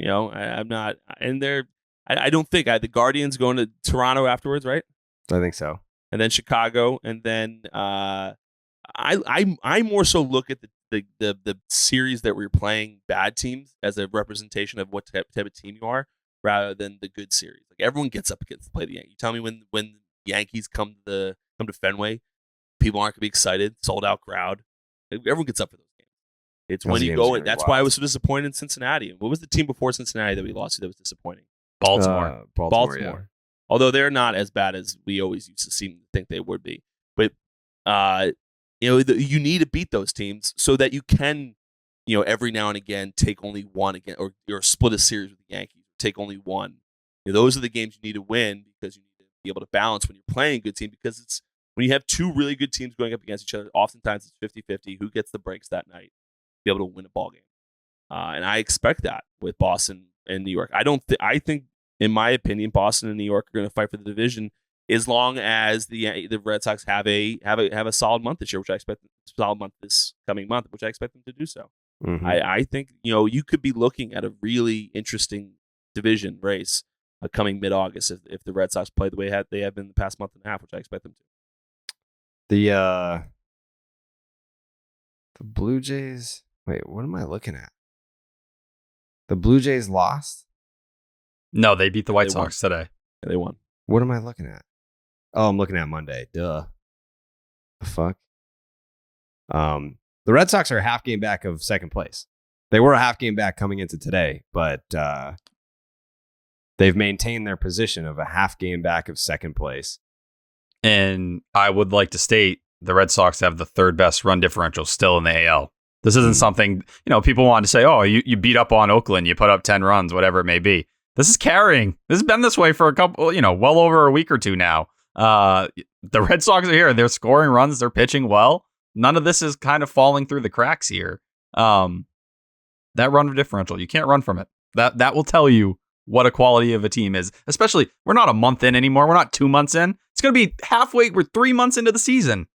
I'm not, and I don't think the Guardians going to Toronto afterwards, right? I think so. And then Chicago, and then I more so look at the series that we're playing bad teams as a representation of what type of team you are, rather than the good series. Like everyone gets up against to play the Yankees. You tell me when the Yankees come to Fenway, people aren't gonna be excited, sold out crowd. Everyone gets up for those games. It's when you go. That's why I was so disappointed in Cincinnati. What was the team before Cincinnati that we lost to that was disappointing? Baltimore. Baltimore. Yeah. Although they're not as bad as we always used to seem to think they would be. But you need to beat those teams so that you can, every now and again take only one again, or split a series with the Yankees. Take only one. Those are the games you need to win because you need to be able to balance when you're playing a good team, because it's when you have two really good teams going up against each other, oftentimes it's 50-50 who gets the breaks that night to be able to win a ball game. And I expect that with Boston and New York. I think, in my opinion, Boston and New York are going to fight for the division as long as the Red Sox have a solid month this year, which I expect this coming month, which I expect them to do so. Mm-hmm. I think you could be looking at a really interesting division race coming mid-August if the Red Sox play the way they have been the past month and a half, which I expect them to. The Blue Jays. Wait, what am I looking at? The Blue Jays lost? No, they beat the White Sox today. Yeah, they won. What am I looking at? Oh, I'm looking at Monday. Duh. The fuck? The Red Sox are a half game back of second place. They were a half game back coming into today, but they've maintained their position of a half game back of second place. And I would like to state the Red Sox have the third best run differential still in the AL. This isn't something, people want to say, oh, you beat up on Oakland, you put up 10 runs, whatever it may be. This is carrying. This has been this way for a couple, well over a week or two now. The Red Sox are here. They're scoring runs. They're pitching well. None of this is kind of falling through the cracks here. That run differential, you can't run from it. That will tell you what a quality of a team is. Especially, we're not a month in anymore. We're not 2 months in. It's going to be halfway. We're 3 months into the season.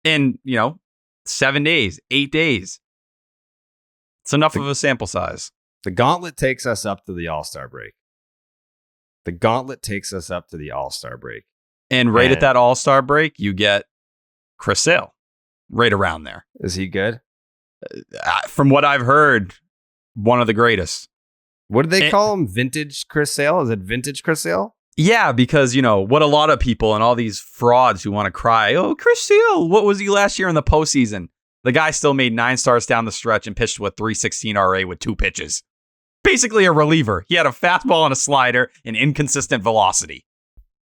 In, 7 days, 8 days. It's enough of a sample size. The gauntlet takes us up to the All-Star break. And right at that All-Star break, you get Chris Sale. Right around there. Is he good? From what I've heard, one of the greatest. What did they call him? Vintage Chris Sale? Is it vintage Chris Sale? Yeah, because, what a lot of people and all these frauds who want to cry, oh, Chris Sale, what was he last year in the postseason? The guy still made 9 starts down the stretch and pitched with 3.16 RA with 2 pitches. Basically a reliever. He had a fastball and a slider and inconsistent velocity.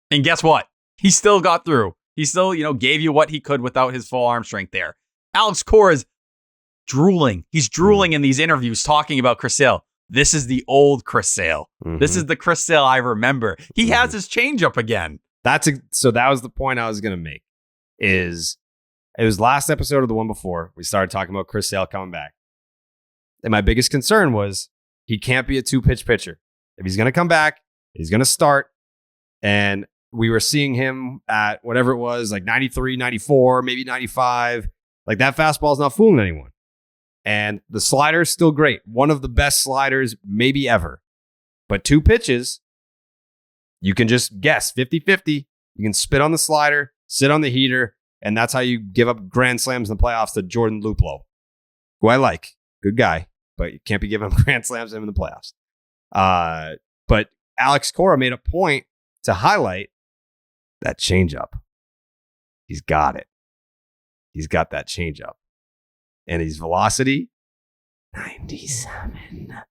And guess what? He still got through. He still, gave you what he could without his full arm strength there. Alex Cora is drooling. He's drooling in these interviews talking about Chris Sale. This is the old Chris Sale. Mm-hmm. This is the Chris Sale I remember. He has his changeup again. So that was the point I was going to make. It was last episode of the one before we started talking about Chris Sale coming back. And my biggest concern was he can't be a 2-pitch pitcher. If he's going to come back, he's going to start. And we were seeing him at whatever it was, like 93, 94, maybe 95. Like that fastball is not fooling anyone. And the slider is still great. One of the best sliders maybe ever. But 2 pitches, you can just guess 50-50. You can spit on the slider, sit on the heater, and that's how you give up grand slams in the playoffs to Jordan Luplow, who I like. Good guy, but you can't be giving him grand slams in the playoffs. But Alex Cora made a point to highlight that changeup. He's got it. He's got that changeup. And his velocity, 97.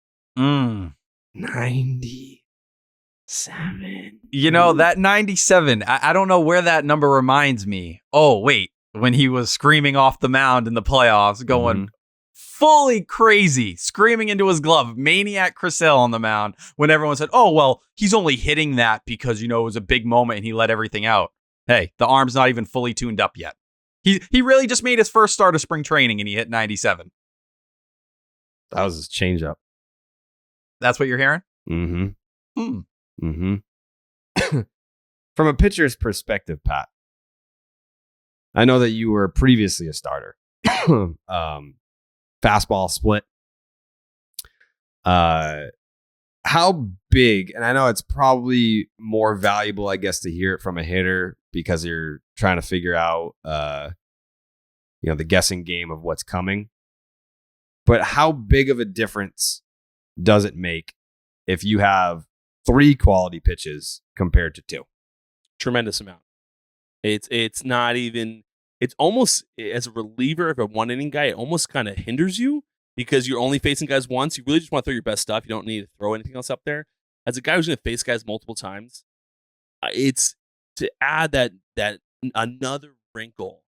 97. You know, that 97, I don't know where that number reminds me. Oh, wait. When he was screaming off the mound in the playoffs, going fully crazy, screaming into his glove, maniac Chris Sale on the mound, when everyone said, oh, well, he's only hitting that because, it was a big moment and he let everything out. Hey, the arm's not even fully tuned up yet. He really just made his first start of spring training and he hit 97. That was his changeup. That's what you're hearing? Mm-hmm. From a pitcher's perspective, Pat, I know that you were previously a starter. Fastball split. How big, and I know it's probably more valuable, I guess, to hear it from a hitter because you're trying to figure out, the guessing game of what's coming. But how big of a difference does it make if you have 3 quality pitches compared to 2? Tremendous amount. It's not even. It's almost, as a reliever, if a 1-inning guy, it almost kind of hinders you because you're only facing guys once. You really just want to throw your best stuff. You don't need to throw anything else up there. As a guy who's going to face guys multiple times, it's to add that another wrinkle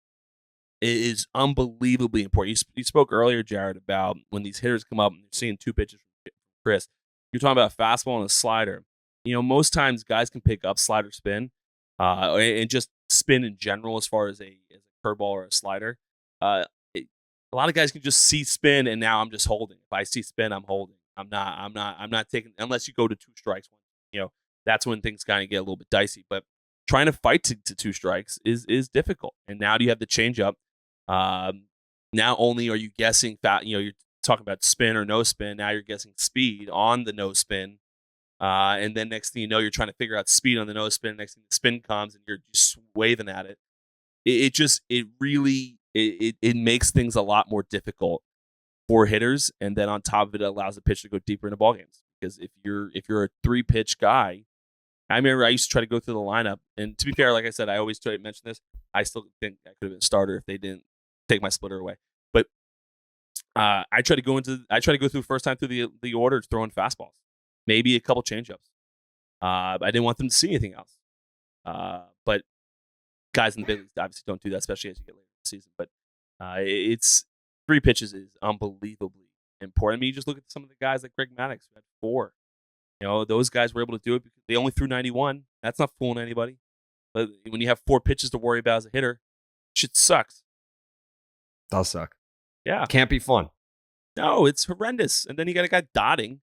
is unbelievably important. You spoke earlier, Jared, about when these hitters come up and you're seeing 2 pitches from Chris. You're talking about a fastball and a slider. Most times guys can pick up slider spin and just spin in general as far as a curveball or a slider. A lot of guys can just see spin and now I'm just holding. If I see spin, I'm holding. I'm not taking, unless you go to 2 strikes. That's when things kind of get a little bit dicey. But trying to fight to 2 strikes is difficult. And now you have the changeup. Now only are you guessing you're talking about spin or no spin. Now you're guessing speed on the no spin. And then next thing you know, you're trying to figure out speed on the no spin. Next thing the spin comes and you're just waving at it. It really makes things a lot more difficult for hitters. And then on top of it, it allows the pitcher to go deeper into ball games. Because if you're a 3-pitch guy, I remember I used to try to go through the lineup. And to be fair, like I said, I always try to mention this. I still think I could have been a starter if they didn't take my splitter away. But I try to go through the first time through the order throwing fastballs, maybe a couple changeups. I didn't want them to see anything else. But guys in the big leagues obviously don't do that, especially as you get later in the season. But it's 3 pitches is unbelievably important. I mean, you just look at some of the guys like Greg Maddux who had 4. Those guys were able to do it because they only threw 91. That's not fooling anybody. But when you have 4 pitches to worry about as a hitter, shit sucks. Does suck. Yeah. Can't be fun. No, it's horrendous. And then you got a guy dotting.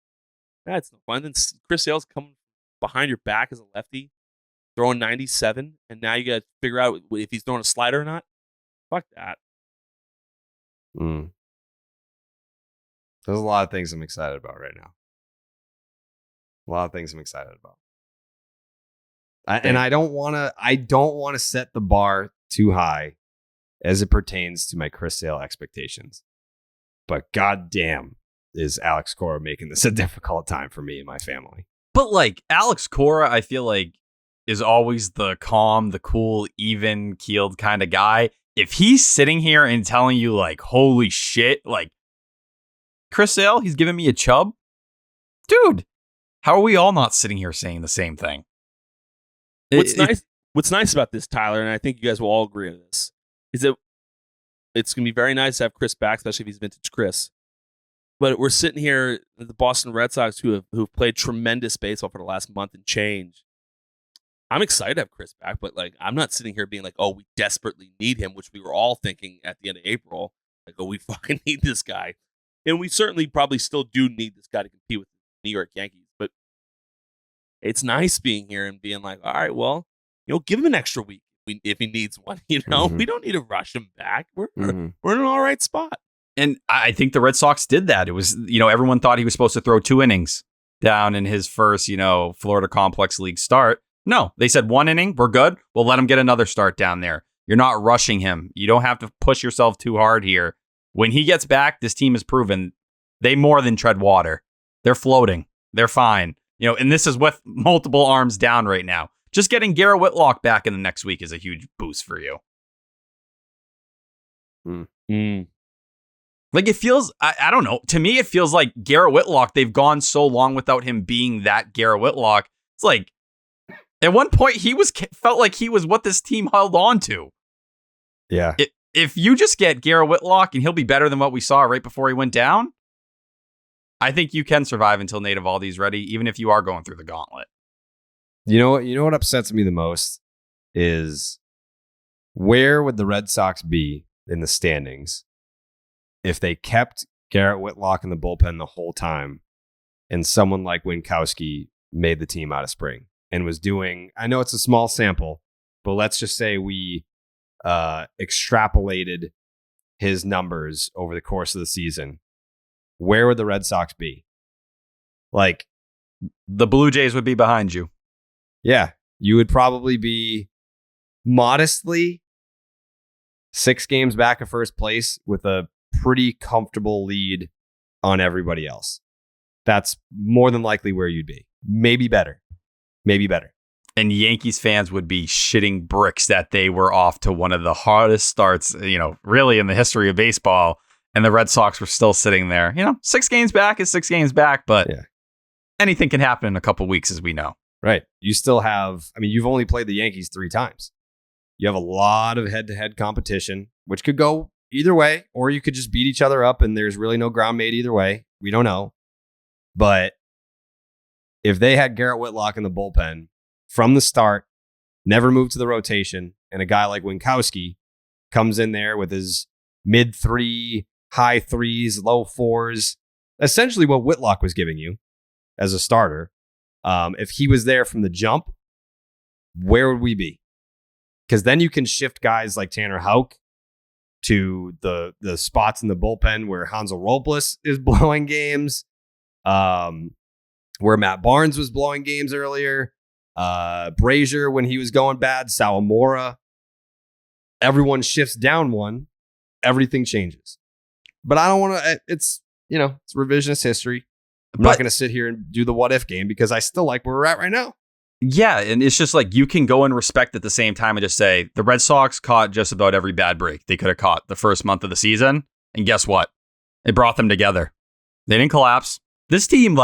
That's no fun. Then Chris Sale's coming behind your back as a lefty, throwing 97, and now you got to figure out if he's throwing a slider or not. Fuck that. There's a lot of things I'm excited about right now. And I don't want to set the bar too high as it pertains to my Chris Sale expectations. But goddamn, is Alex Cora making this a difficult time for me and my family. But like Alex Cora, I feel like is always the calm, the cool, even keeled kind of guy. If he's sitting here and telling you like, holy shit, like Chris Sale, he's giving me a chub. Dude, how are we all not sitting here saying the same thing? What's nice about this, Tyler, and I think you guys will all agree on this, is that it's going to be very nice to have Chris back, especially if he's vintage Chris. But we're sitting here, the Boston Red Sox, who've played tremendous baseball for the last month and change. I'm excited to have Chris back, but like I'm not sitting here being like, oh, we desperately need him, which we were all thinking at the end of April. Like, oh, we fucking need this guy. And we certainly probably still do need this guy to compete with the New York Yankees. But it's nice being here and being like, all right, well, give him an extra week if he needs one. We don't need to rush him back. We're in an all right spot. And I think the Red Sox did that. It was, everyone thought he was supposed to throw 2 innings down in his first, Florida Complex League start. No, they said 1 inning. We're good. We'll let him get another start down there. You're not rushing him. You don't have to push yourself too hard here. When he gets back, this team has proven they more than tread water. They're floating. They're fine. And this is with multiple arms down right now. Just getting Garrett Whitlock back in the next week is a huge boost for you. Like, it feels, I don't know. To me, it feels like Garrett Whitlock, they've gone so long without him being that Garrett Whitlock. It's like, at one point, felt like he was what this team held on to. Yeah. If you just get Garrett Whitlock and he'll be better than what we saw right before he went down, I think you can survive until Nate Eovaldi's ready, even if you are going through the gauntlet. You know what upsets me the most is, where would the Red Sox be in the standings if they kept Garrett Whitlock in the bullpen the whole time and someone like Winkowski made the team out of spring and was doing, I know it's a small sample, but let's just say we extrapolated his numbers over the course of the season, where would the Red Sox be? Like, the Blue Jays would be behind you. Yeah, you would probably be modestly 6 games back of first place with a pretty comfortable lead on everybody else. That's more than likely where you'd be. Maybe better. And Yankees fans would be shitting bricks that they were off to one of the hardest starts, really in the history of baseball. And the Red Sox were still sitting there. 6 games back is 6 games back, but anything can happen in a couple weeks, as we know. Right. You still have, you've only played the Yankees 3 times. You have a lot of head-to-head competition, which could go either way, or you could just beat each other up and there's really no ground made either way. We don't know. But if they had Garrett Whitlock in the bullpen from the start, never moved to the rotation, and a guy like Winkowski comes in there with his mid-3, high 3s, low 4s, essentially what Whitlock was giving you as a starter. If he was there from the jump, where would we be? Because then you can shift guys like Tanner Houck to the spots in the bullpen where Hansel Robles is blowing games, where Matt Barnes was blowing games earlier, Brazier when he was going bad, Sawamura. Everyone shifts down one, everything changes. But I don't want to, it's revisionist history. I'm not going to sit here and do the what if game because I still like where we're at right now. Yeah, and it's just like you can go and respect at the same time and just say the Red Sox caught just about every bad break they could have caught the first month of the season. And guess what? It brought them together. They didn't collapse. This team,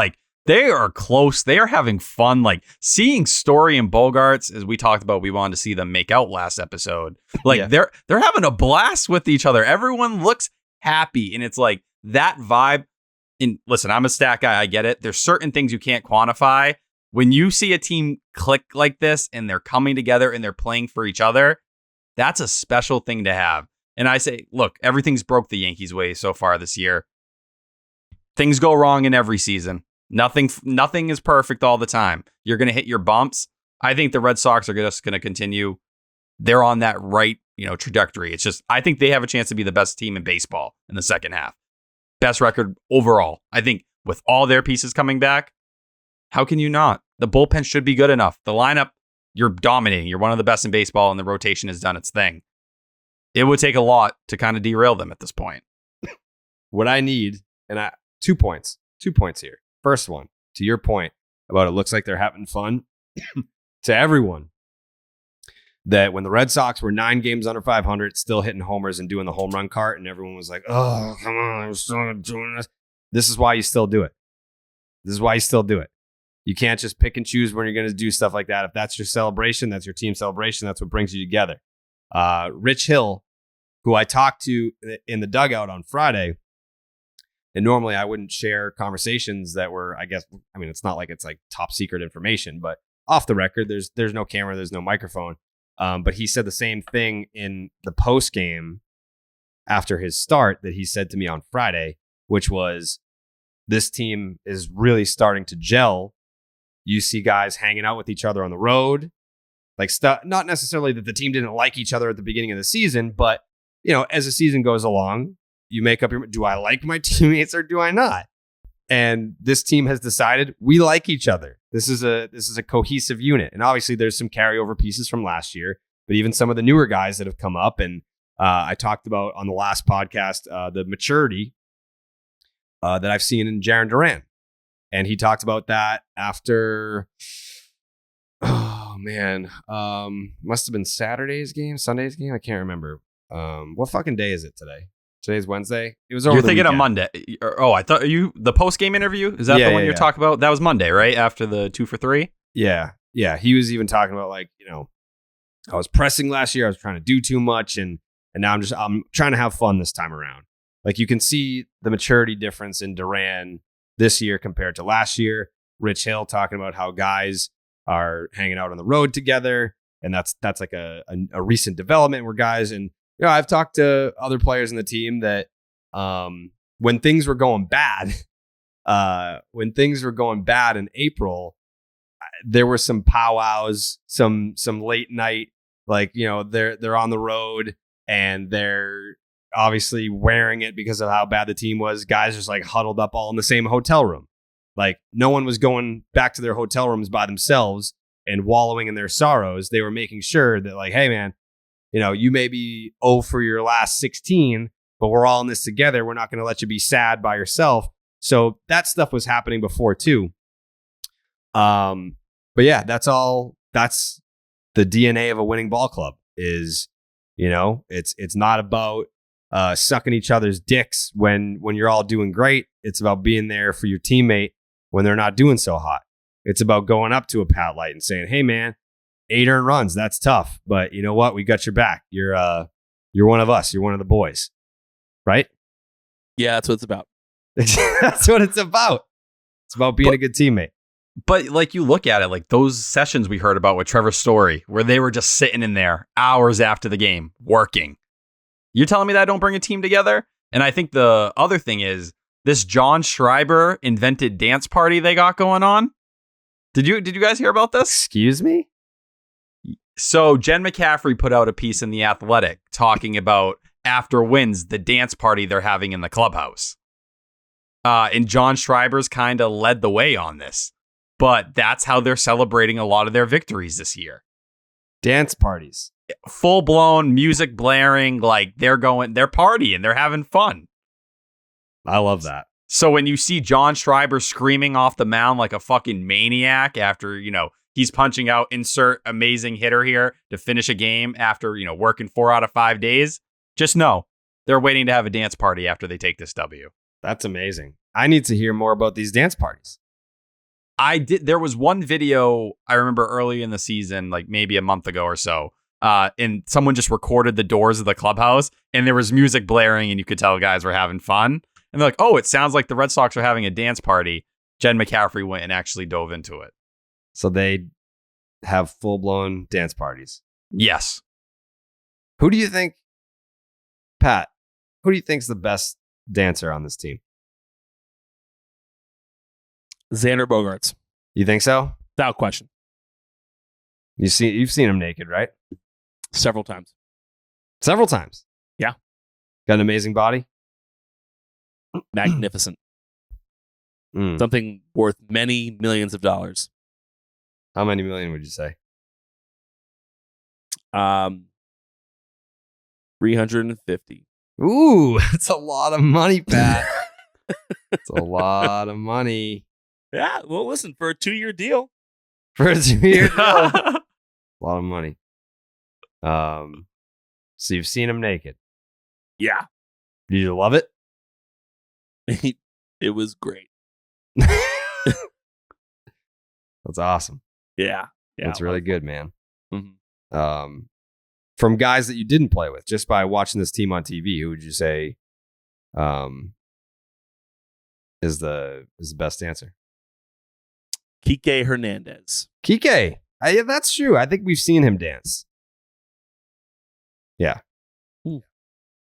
they are close. They are having fun. Seeing Story and Bogarts, as we talked about, we wanted to see them make out last episode. They're having a blast with each other. Everyone looks happy. And it's like that vibe. And listen, I'm a stat guy. I get it. There's certain things you can't quantify. When you see a team click like this and they're coming together and they're playing for each other, that's a special thing to have. And I say, look, everything's broke the Yankees' way so far this year. Things go wrong in every season. Nothing is perfect all the time. You're going to hit your bumps. I think the Red Sox are just going to continue. They're on that right, trajectory. It's just, I think they have a chance to be the best team in baseball in the second half. Best record overall. I think with all their pieces coming back, how can you not? The bullpen should be good enough. The lineup, you're dominating. You're one of the best in baseball, and the rotation has done its thing. It would take a lot to kind of derail them at this point. What I need, 2 points here. First one, to your point about it looks like they're having fun. To everyone, that when the Red Sox were 9 games under 500, still hitting homers and doing the home run cart, and everyone was like, oh, come on, I'm still doing this. This is why you still do it. You can't just pick and choose when you're going to do stuff like that. If that's your celebration, that's your team celebration, that's what brings you together. Rich Hill, who I talked to in the dugout on Friday, and normally I wouldn't share conversations that were, it's not like it's like top secret information, but off the record, there's no camera, there's no microphone. But he said the same thing in the post game after his start that he said to me on Friday, which was, this team is really starting to gel You see guys hanging out with each other on the road. Like stuff, not necessarily that the team didn't like each other at the beginning of the season, but as the season goes along, you make up do I like my teammates or do I not? And this team has decided we like each other. This is a cohesive unit. And obviously there's some carryover pieces from last year, but even some of the newer guys that have come up. And I talked about on the last podcast, the maturity that I've seen in Jaren Duran. And he talked about that after, must have been Sunday's game. I can't remember. What fucking day is it today? Today's Wednesday. It was over. You're thinking of Monday. Oh, I thought the post game interview. Is that the one you're talking about? That was Monday, right? After the 2 for 3. Yeah. He was even talking about I was pressing last year. I was trying to do too much, and now I'm trying to have fun this time around. Like you can see the maturity difference in Duran this year compared to last year. Rich Hill talking about how guys are hanging out on the road together, and that's like a recent development where guys and. I've talked to other players in the team that when things were going bad in April, there were some powwows, some late night, they're on the road and they're obviously wearing it because of how bad the team was. Guys just huddled up all in the same hotel room. Like no one was going back to their hotel rooms by themselves and wallowing in their sorrows. They were making sure that hey man, you may be 0 for your last 16, but we're all in this together. We're not going to let you be sad by yourself. So that stuff was happening before too. But yeah, that's the DNA of a winning ball club is, it's not about sucking each other's dicks when you're all doing great. It's about being there for your teammate when they're not doing so hot. It's about going up to a Pat Light and saying, hey man, 8 earned runs, that's tough. But you know what? We got your back. You're one of us. You're one of the boys. Right? Yeah, that's what it's about. That's what it's about. It's about being a good teammate. But you look at it, those sessions we heard about with Trevor Story, where they were just sitting in there hours after the game, working. You're telling me that don't bring a team together? And I think the other thing is this John Schreiber invented dance party they got going on. Did you guys hear about this? Excuse me? So Jen McCaffrey put out a piece in The Athletic talking about after wins, the dance party they're having in the clubhouse. And John Schreiber's kind of led the way on this. But that's how they're celebrating a lot of their victories this year. Dance parties. Full blown music blaring, they're partying, they're having fun. I love that. So when you see John Schreiber screaming off the mound like a fucking maniac after, he's punching out insert amazing hitter here to finish a game after, working 4 out of 5 days. Just know they're waiting to have a dance party after they take this W. That's amazing. I need to hear more about these dance parties. There was one video I remember early in the season, maybe a month ago or so. And someone just recorded the doors of the clubhouse and there was music blaring and you could tell guys were having fun. And they're like, oh, it sounds like the Red Sox are having a dance party. Jen McCaffrey went and actually dove into it. So they have full-blown dance parties. Yes. Who do you think, Pat, who do you think's the best dancer on this team? Xander Bogaerts. You think so? Without question. You've seen him naked, right? Several times. Several times? Yeah. Got an amazing body? Magnificent. Something worth many millions of dollars. How many million would you say? 350. Ooh, that's a lot of money, Pat. It's a lot of money. Yeah, well, listen, for a 2-year deal. For a 2-year deal. A lot of money. So you've seen him naked. Yeah. Did you love it? It was great. That's awesome. Yeah. That's really good, man. Mm-hmm. From guys that you didn't play with, just by watching this team on TV, who would you say is the best dancer? Kike Hernandez. Kike. Yeah, that's true. I think we've seen him dance. Yeah. Who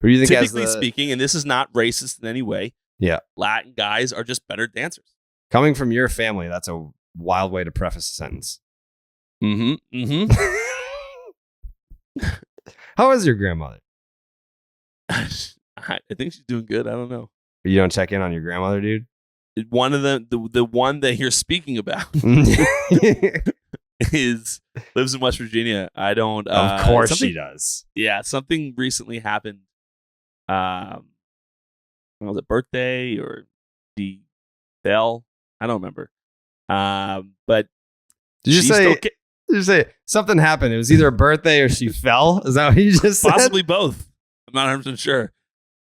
do you think Typically speaking, and this is not racist in any way, yeah, Latin guys are just better dancers. Coming from your family, that's a wild way to preface a sentence. How is your grandmother? I think she's doing good. I don't know. You don't check in on your grandmother, dude? One of the one that you're speaking about lives in West Virginia. I don't. Of course she does. Yeah, something recently happened. Was it birthday or she fell? I don't remember. But did you say something happened? It was either a birthday or she fell. Is that what you just said? Possibly both. I'm not 100% sure.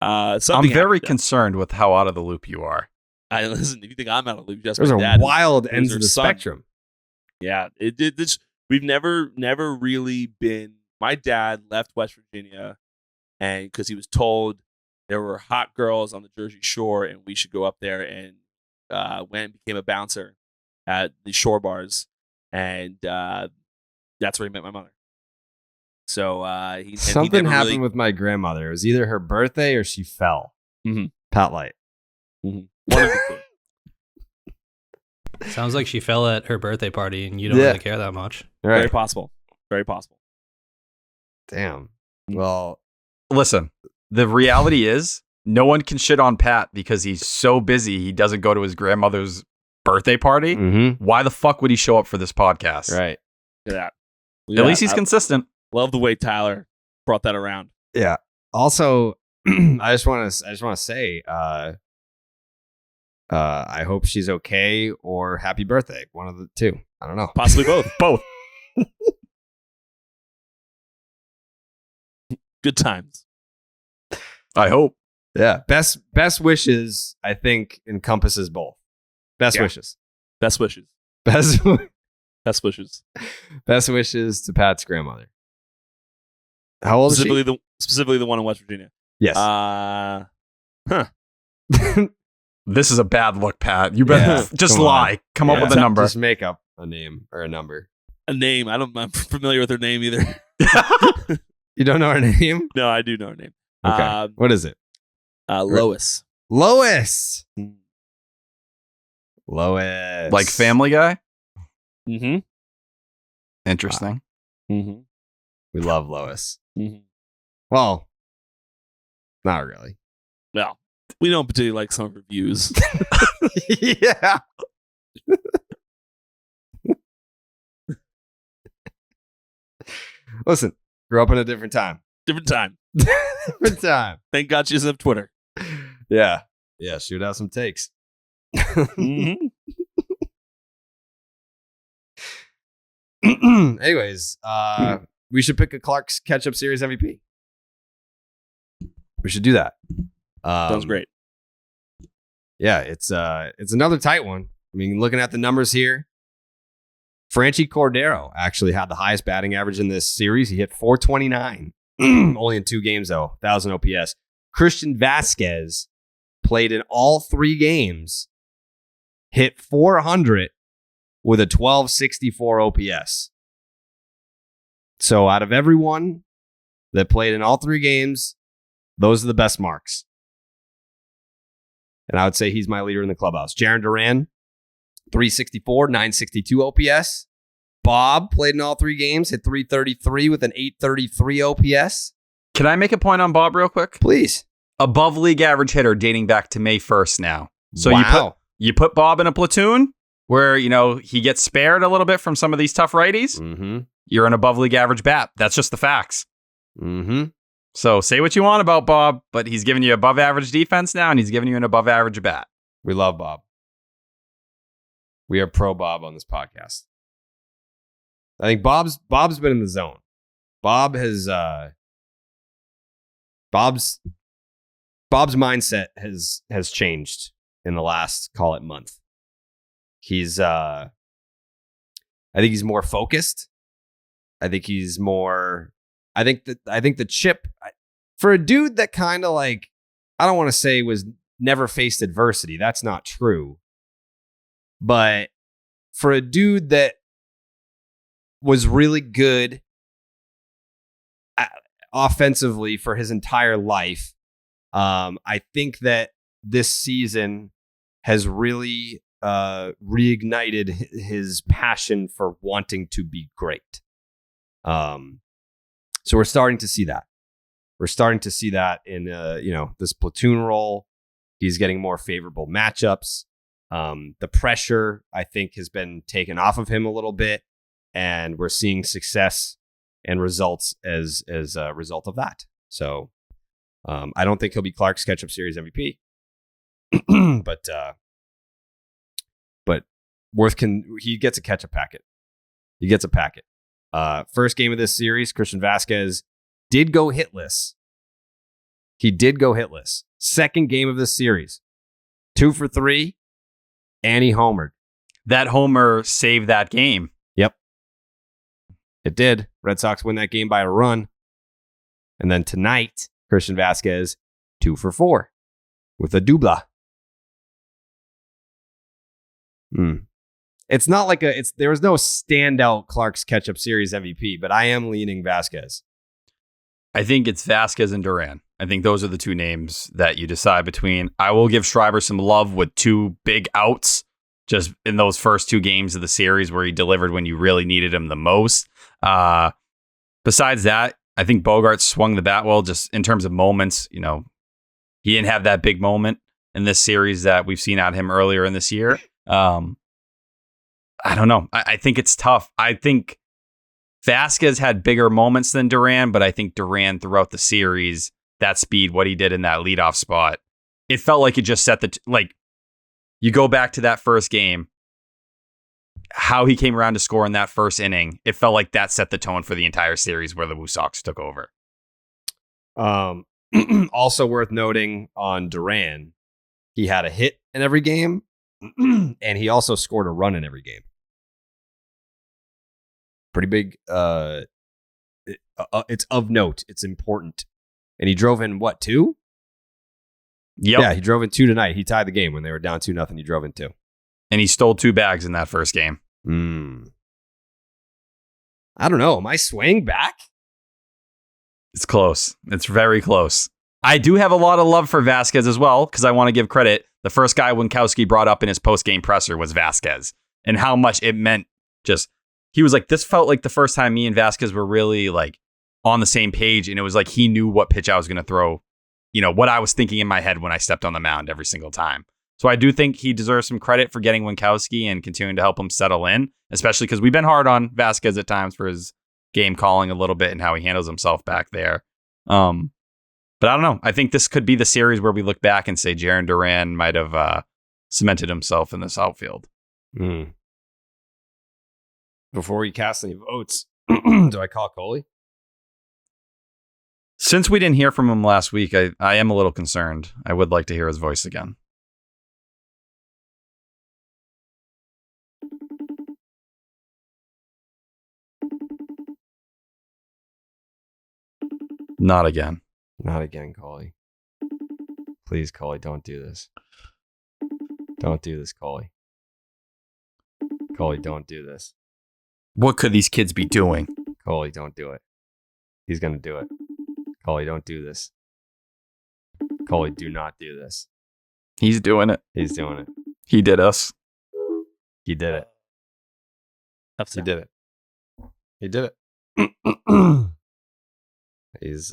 I'm very concerned with how out of the loop you are. Listen, if you think I'm out of the loop, just there's my a dad wild ends of the spectrum. Yeah, it did. We've never really been. My dad left West Virginia, and because he was told there were hot girls on the Jersey Shore, and we should go up there, and went and became a bouncer at the shore bars, and that's where he met my mother. So something happened with my grandmother. It was either her birthday or she fell. Pat Light. One of the two. Sounds like she fell at her birthday party and you don't really care that much. Right. Very possible. Very possible. Damn. Well, listen, the reality is no one can shit on Pat because he's so busy he doesn't go to his grandmother's birthday party. Why the fuck would he show up for this podcast? Right. Look at that. At least he's consistent. Love the way Tyler brought that around. Yeah. Also, I just want to say, I hope she's okay or happy birthday. One of the two. I don't know. Possibly both. Both. Good times. I hope. Yeah. Best wishes, I think, encompasses both. Best wishes. Best wishes. Best wishes. Best wishes to Pat's grandmother. How old is she? Specifically the one in West Virginia. Yes. This is a bad look, Pat. You better just lie. Come up with a number. Just make up a name or a number. A name. I'm familiar with her name either. You don't know her name? No, I do know her name. Okay. What is it? Lois. Lois. Like Family Guy? Interesting. We love Lois. Well, not really. No, we don't particularly like some of her views. Yeah. Listen, grew up in a different time. Different time. Different time. Thank God she doesn't have Twitter. Yeah. Yeah, shoot out some takes. Anyways, we should pick a Clark's Ketchup Series MVP. We should do that. Sounds great. Yeah, it's another tight one. I mean, looking at the numbers here, Franchi Cordero actually had the highest batting average in this series. He hit 429, only in 2 games though, 1,000 OPS. Christian Vasquez played in all 3 games, hit 400 with a 1264 OPS. So out of everyone that played in all 3 games, those are the best marks. And I would say he's my leader in the clubhouse. Jaren Duran, 364, 962 OPS. Bob played in all 3 games, hit 333 with an 833 OPS. Can I make a point on Bob real quick? Please. Above league average hitter dating back to May 1st now. So wow. you put Bob in a platoon where, he gets spared a little bit from some of these tough righties. You're an above league average bat. That's just the facts. So say what you want about Bob, but he's giving you above average defense now, and he's giving you an above average bat. We love Bob. We are pro Bob on this podcast. I think Bob's been in the zone. Bob has Bob's mindset has changed in the last, call it, month. He's I think he's more focused. I think the chip, for a dude that kind of I don't want to say was never faced adversity. That's not true. But for a dude that was really good offensively for his entire life, I think that this season has really reignited his passion for wanting to be great. So we're starting to see that. We're starting to see that in this platoon role. He's getting more favorable matchups. The pressure, I think, has been taken off of him a little bit, and we're seeing success and results as a result of that. So I don't think he'll be Klark's Ketchup Series MVP, but he gets a ketchup packet. He gets a packet. First game of this series, Christian Vasquez did go hitless. He did go hitless. Second game of this series, 2 for 3, and he homered. That homer saved that game. Yep. It did. Red Sox win that game by a run. And then tonight, Christian Vasquez, 2 for 4 with a doubla. It's not like there was no standout Klark's Ketchup Series MVP, but I am leaning Vasquez. I think it's Vasquez and Duran. I think those are the two names that you decide between. I will give Schreiber some love with 2 big outs just in those first 2 games of the series where he delivered when you really needed him the most. Besides that, I think Bogart swung the bat well just in terms of moments. He didn't have that big moment in this series that we've seen out of him earlier in this year. I don't know. I think it's tough. I think Vasquez had bigger moments than Duran, but I think Duran throughout the series, that speed, what he did in that leadoff spot, it felt like it just set you go back to that first game, how he came around to score in that first inning. It felt like that set the tone for the entire series where the Red Sox took over. Also worth noting on Duran, he had a hit in every game, and he also scored a run in every game. Pretty big. It's of note. It's important. And he drove in, 2? Yep. Yeah, he drove in 2 tonight. He tied the game when they were down 2-0. He drove in 2. And he stole 2 bags in that first game. I don't know. Am I swaying back? It's close. It's very close. I do have a lot of love for Vasquez as well, because I want to give credit. The first guy Winkowski brought up in his post-game presser was Vasquez, and how much it meant. He was like, this felt like the first time me and Vasquez were really on the same page, and it was like he knew what pitch I was going to throw, what I was thinking in my head when I stepped on the mound every single time. So I do think he deserves some credit for getting Winkowski and continuing to help him settle in, especially because we've been hard on Vasquez at times for his game calling a little bit and how he handles himself back there. But I don't know. I think this could be the series where we look back and say Jaren Duran might have cemented himself in this outfield. Before we cast any votes, do I call Coley? Since we didn't hear from him last week, I am a little concerned. I would like to hear his voice again. Not again. Not again, Coley. Please, Coley, don't do this. Don't do this, Coley. Coley, don't do this. What could these kids be doing? Coley, don't do it. He's going to do it. Coley, don't do this. Coley, do not do this. He's doing it. He's doing it. He did us. He did it. He did it. He did it. He's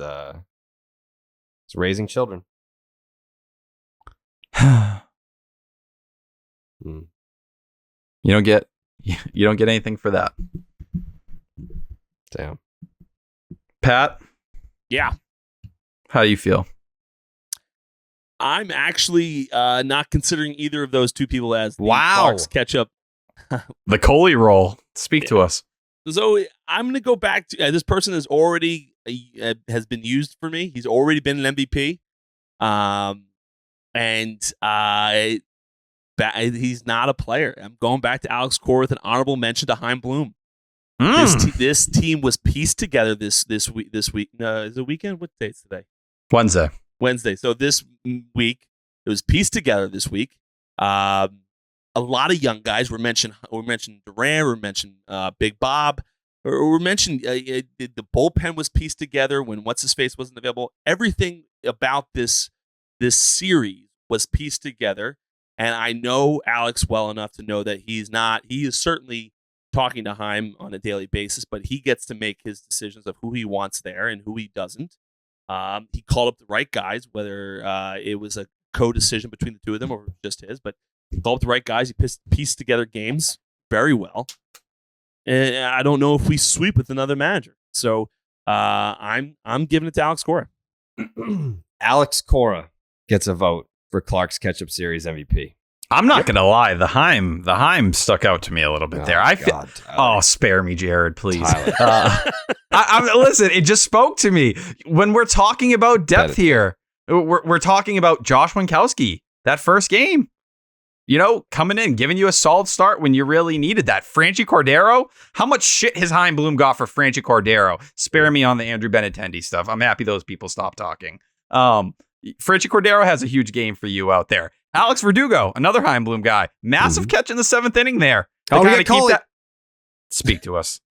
raising children. You don't get anything for that. Damn. Pat? Yeah. How do you feel? I'm actually not considering either of those 2 people as the wow. Klark's Ketchup. The Coley roll. Speak to us. So I'm going to go back to this person has already has been used for me. He's already been an MVP. He's not a player. I'm going back to Alex Cora with an honorable mention to Chaim Bloom. This team was pieced together this week. No, is it weekend? What date's today? Wednesday. So this week it was pieced together this week. A lot of young guys were mentioned. We mentioned Duran. We mentioned Big Bob. Or we mentioned the bullpen was pieced together when what's his face wasn't available. Everything about this series was pieced together. And I know Alex well enough to know that he is certainly talking to Chaim on a daily basis, but he gets to make his decisions of who he wants there and who he doesn't. He called up the right guys, whether it was a co-decision between the two of them or just his, but he called up the right guys. He pieced together games very well. And I don't know if we sweep with another manager. So I'm giving it to Alex Cora. Alex Cora gets a vote for Clark's Ketchup Series MVP. I'm not gonna lie, the Chaim stuck out to me a little bit there. I feel. Oh, spare me, Jared, please. Listen, it just spoke to me when we're talking about depth here. We're talking about Josh Winkowski, that first game. You know, coming in, giving you a solid start when you really needed that. Franchi Cordero, how much shit has Chaim Bloom got for Franchi Cordero? Spare me on the Andrew Benintendi stuff. I'm happy those people stopped talking. Franchi Cordero has a huge game for you out there. Alex Verdugo, another Chaim Bloom guy. Massive catch in the 7th inning there. Speak to us.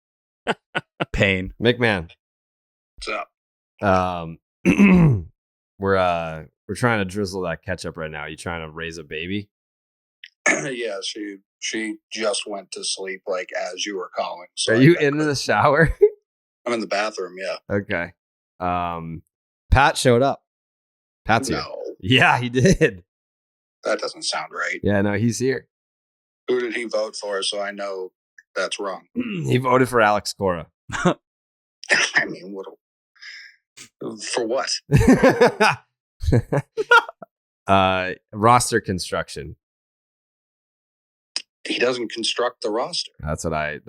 Pain. McMahon. What's up? We're trying to drizzle that ketchup right now. You trying to raise a baby? Yeah, she just went to sleep like as you were calling. So are you in the shower? I'm in the bathroom, yeah. Okay. Pat showed up. Pat's here. No. Yeah, he did. That doesn't sound right. Yeah, no, he's here. Who did he vote for so I know that's wrong? He voted for Alex Cora. I mean, for what? Roster construction. He doesn't construct the roster. That's kind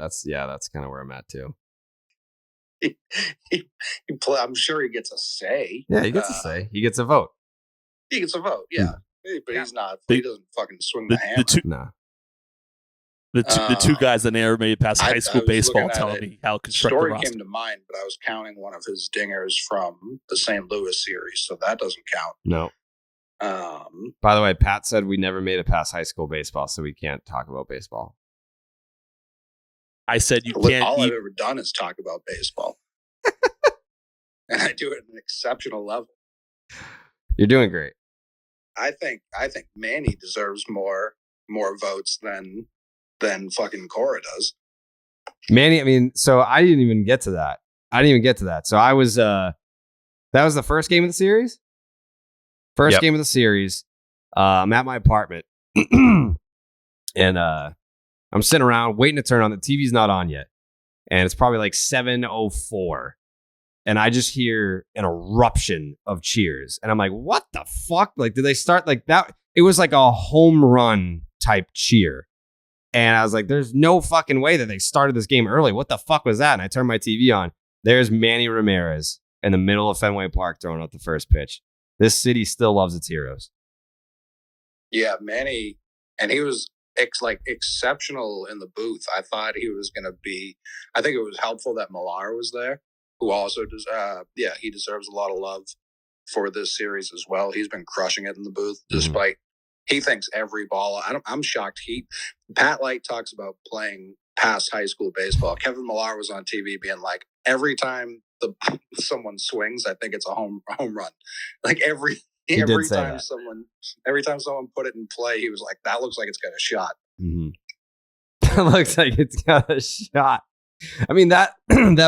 of where I'm at too. I'm sure he gets a say. Yeah, he gets a say. He gets a vote. He gets a vote, yeah. But he's not. He doesn't fucking swing the hammer. The two guys that never made it past high school baseball telling me how construct the roster. Story came to mind, but I was counting one of his dingers from the St. Louis series, so that doesn't count. No. By the way, Pat said we never made it past high school baseball, so we can't talk about baseball. I said you can't. All I've ever done is talk about baseball, and I do it at an exceptional level. You're doing great. I think Manny deserves more votes than fucking Cora does. Manny, I mean, so I didn't even get to that. So I was that was the first game of the series. Game of the series. I'm at my apartment and I'm sitting around waiting to turn on. The TV's not on yet. And it's probably like 7:04. And I just hear an eruption of cheers. And I'm like, what the fuck? Like, did they start like that? It was like a home run type cheer. And I was like, there's no fucking way that they started this game early. What the fuck was that? And I turned my TV on. There's Manny Ramirez in the middle of Fenway Park throwing out the first pitch. This city still loves its heroes. Yeah, Manny, and he was exceptional in the booth. I thought he was going to be. I think it was helpful that Millar was there, who also does. He deserves a lot of love for this series as well. He's been crushing it in the booth, despite he thinks every ball. I'm shocked. Pat Light talks about playing past high school baseball. Kevin Millar was on TV being like, every time someone swings, I think it's a home run. Like every time someone put it in play, he was like, that looks like it's got a shot. That looks like it's got a shot. I mean, that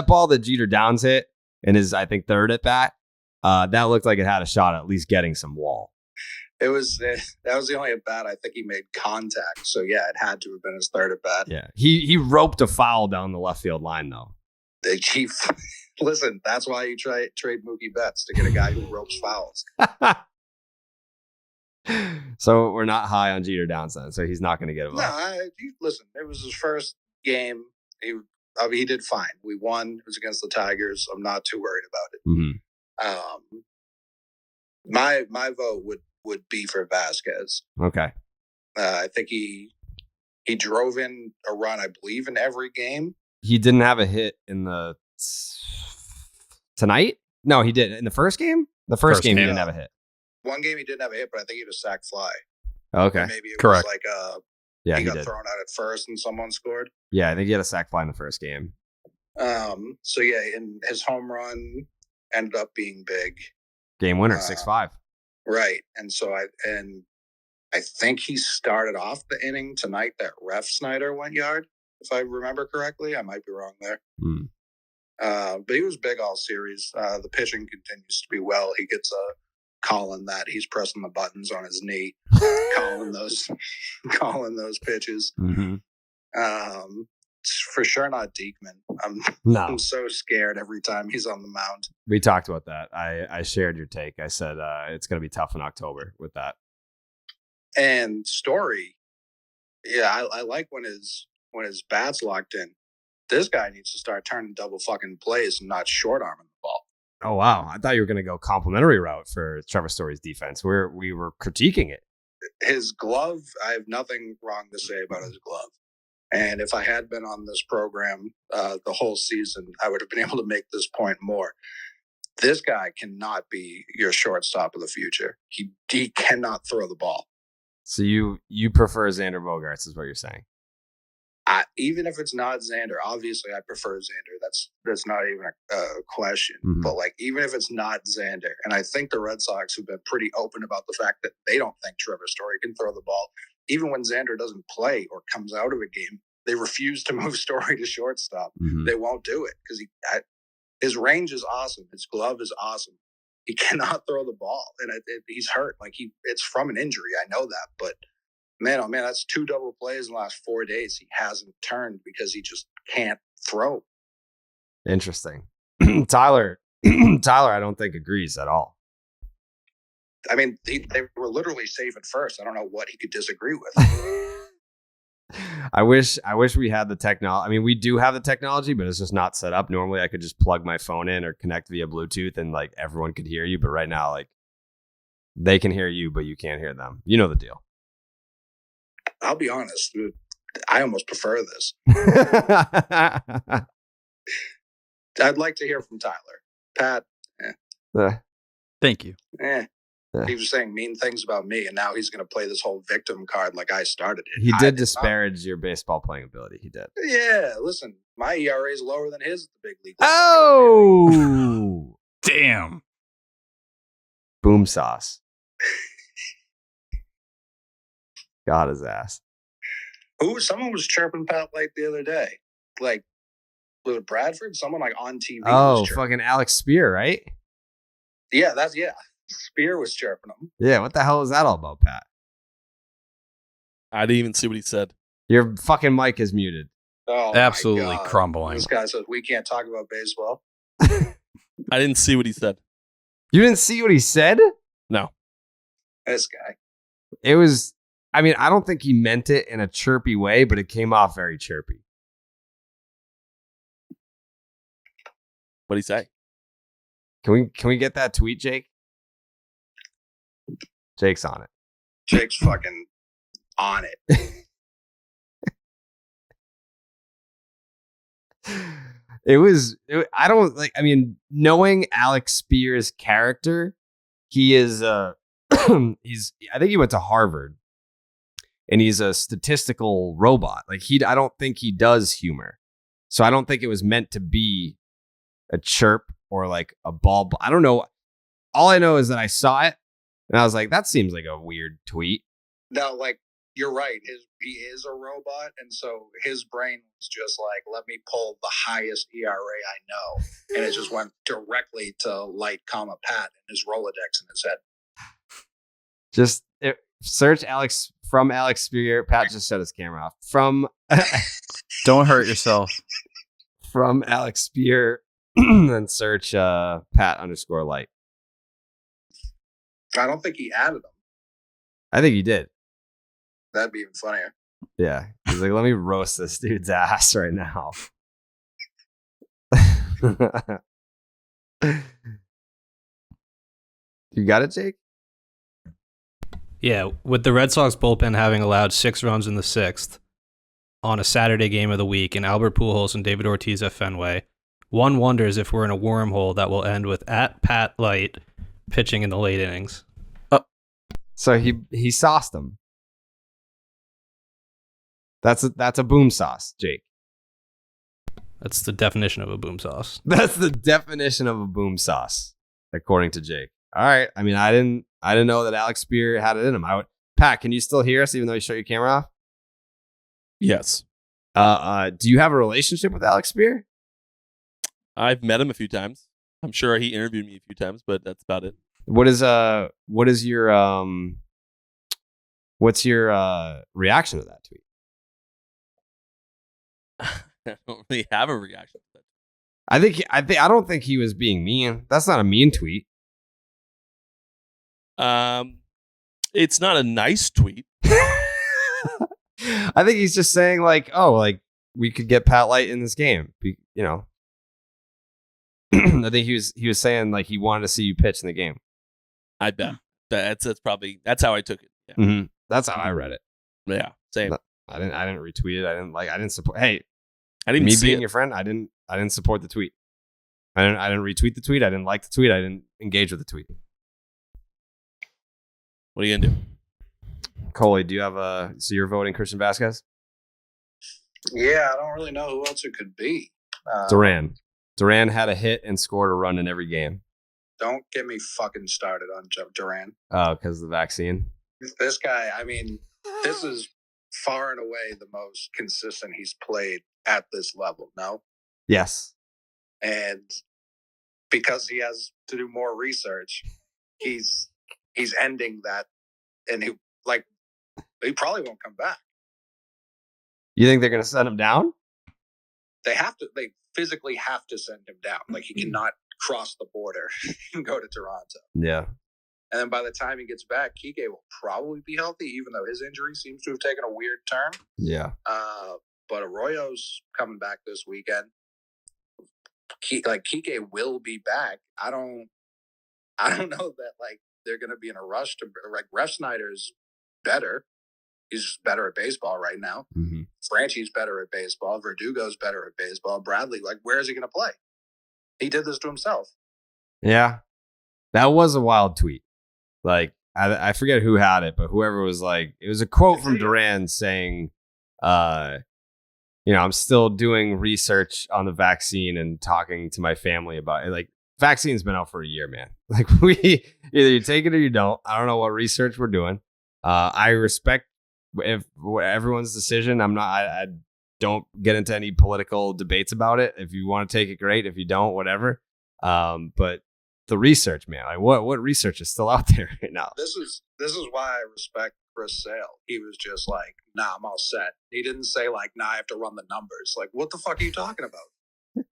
ball that Jeter Downs hit in his, I think, third at bat, that looked like it had a shot at least getting some wall. That was the only at bat I think he made contact. So yeah, it had to have been his third at bat. Yeah, he roped a foul down the left field line though. The chief, listen, that's why you trade Mookie Betts, to get a guy who ropes fouls. So we're not high on Jeter Downs then, so he's not going to get a vote. No, listen, it was his first game. He did fine. We won. It was against the Tigers. I'm not too worried about it. My vote would be for Vasquez. Okay. I think he drove in a run, I believe, in every game. He didn't have a hit in the tonight? No, he did. In the first game? The first game he didn't have a hit. One game he didn't have a hit, but I think he had a sack fly. Okay. Maybe it correct. Was like he got did. thrown out at first and someone scored. Yeah, I think he had a sack fly in the first game. So yeah, and his home run ended up being big. Game winner, 6-5. Right. And so I think he started off the inning tonight that Ref Snyder went yard, if I remember correctly. I might be wrong there. But he was big all series. The pitching continues to be well. He gets a calling that he's pressing the buttons on his knee, calling those pitches. Mm-hmm. For sure not Diekman. I'm so scared every time he's on the mound. We talked about that. I shared your take. I said it's going to be tough in October with that. And Story, yeah, I like when his bat's locked in. This guy needs to start turning double fucking plays and not short arming the ball. Oh wow! I thought you were going to go complimentary route for Trevor Story's defense. We were critiquing it. His glove, I have nothing wrong to say about his glove. And if I had been on this program the whole season, I would have been able to make this point more. This guy cannot be your shortstop of the future. He cannot throw the ball. So you prefer Xander Bogaerts is what you're saying? Even if it's not Xander, obviously I prefer Xander. That's not even a question. Mm-hmm. But like, even if it's not Xander, and I think the Red Sox have been pretty open about the fact that they don't think Trevor Story can throw the ball. Even when Xander doesn't play or comes out of a game, they refuse to move Story to shortstop. Mm-hmm. They won't do it because his range is awesome. His glove is awesome. He cannot throw the ball, and he's hurt. Like it's from an injury. I know that, but man, oh man, that's 2 double plays in the last 4 days. He hasn't turned because he just can't throw. Interesting. Tyler, I don't think agrees at all. I mean, they were literally safe at first. I don't know what he could disagree with. I wish we had the technology. I mean, we do have the technology, but it's just not set up. Normally, I could just plug my phone in or connect via Bluetooth, and like everyone could hear you. But right now, like they can hear you, but you can't hear them. You know the deal. I'll be honest, dude, I almost prefer this. I'd like to hear from Tyler. Pat. Thank you. He was saying mean things about me, and now he's going to play this whole victim card like I started it. He did disparage your baseball playing ability. He did. Yeah, listen, my ERA is lower than his at the big league. Oh, damn. Boom sauce. Got his ass. Someone was chirping Pat Light the other day. Like, was it Bradford? Someone like on TV. Oh, fucking Alex Spear, right? Yeah, Spear was chirping him. Yeah, what the hell is that all about, Pat? I didn't even see what he said. Your fucking mic is muted. Oh, absolutely crumbling. This guy says we can't talk about baseball. I didn't see what he said. You didn't see what he said? No. This guy. It was. I mean, I don't think he meant it in a chirpy way, but it came off very chirpy. What'd he say? Can we get that tweet, Jake? Jake's on it. Jake's fucking on it. I don't like, I mean, knowing Alex Spear's character, he is, I think he went to Harvard. And he's a statistical robot. Like I don't think he does humor. So I don't think it was meant to be a chirp or like a ball. I don't know. All I know is that I saw it and I was like, that seems like a weird tweet. No, like you're right. He is a robot. And so his brain was just like, let me pull the highest ERA I know. And it just went directly to Light, Pat and his Rolodex in his head. Just search Alex Spear. Pat just shut his camera off. Don't hurt yourself. From Alex Spear, and search Pat_Light. I don't think he added them. I think he did. That'd be even funnier. Yeah, he's like, let me roast this dude's ass right now. You got it, Jake? Yeah, with the Red Sox bullpen having allowed 6 runs in the 6th on a Saturday game of the week and Albert Pujols and David Ortiz at Fenway, one wonders if we're in a wormhole that will end with Pat Light pitching in the late innings. So he sauced him. That's a boom sauce, Jake. That's the definition of a boom sauce. That's the definition of a boom sauce, according to Jake. All right. I mean, I didn't know that Alex Spear had it in him. Pat, can you still hear us even though you shut your camera off? Yes. Do you have a relationship with Alex Spear? I've met him a few times. I'm sure he interviewed me a few times, but that's about it. What's your reaction to that tweet? I don't really have a reaction to that. I don't think he was being mean. That's not a mean tweet. It's not a nice tweet. I think he's just saying like, oh, like we could get Pat Light in this game. You know, I think he was saying like he wanted to see you pitch in the game. I bet that's how I took it. Yeah. Mm-hmm. That's how I read it. Yeah, same. I didn't retweet it. I didn't support. Hey, I didn't me see being it. your friend. I didn't support the tweet. I didn't retweet the tweet. I didn't like the tweet. I didn't engage with the tweet. What are you gonna do? Coley, do you have so you're voting Christian Vasquez? Yeah, I don't really know who else it could be. Duran had a hit and scored a run in every game. Don't get me fucking started on Duran. Oh, because of the vaccine. This guy, I mean, this is far and away the most consistent he's played at this level. No. Yes. And because he has to do more research, he's ending that, and he probably won't come back. You think they're going to send him down? They physically have to send him down. Like, he cannot cross the border and go to Toronto. Yeah. And then by the time he gets back, Kike will probably be healthy, even though his injury seems to have taken a weird turn. Yeah. But Arroyo's coming back this weekend. Kike will be back. I don't know that like they're going to be in a rush to like. Ref Snyder's better. He's just better at baseball right now. Mm-hmm. Franchi's better at baseball. Verdugo's better at baseball. Bradley, like, where is he going to play? He did this to himself. Yeah. That was a wild tweet. Like, I forget who had it, but whoever was like, it was a quote from Duran saying, I'm still doing research on the vaccine and talking to my family about it. Like, vaccine's been out for a year, man. Like, either you take it or you don't. I don't know what research we're doing. I respect everyone's decision. I don't get into any political debates about it. If you want to take it, great. If you don't, whatever. But the research, man, like what research is still out there right now? This is why I respect Chris Sale. He was just like, nah, I'm all set. He didn't say like, nah, I have to run the numbers. Like, what the fuck are you talking about?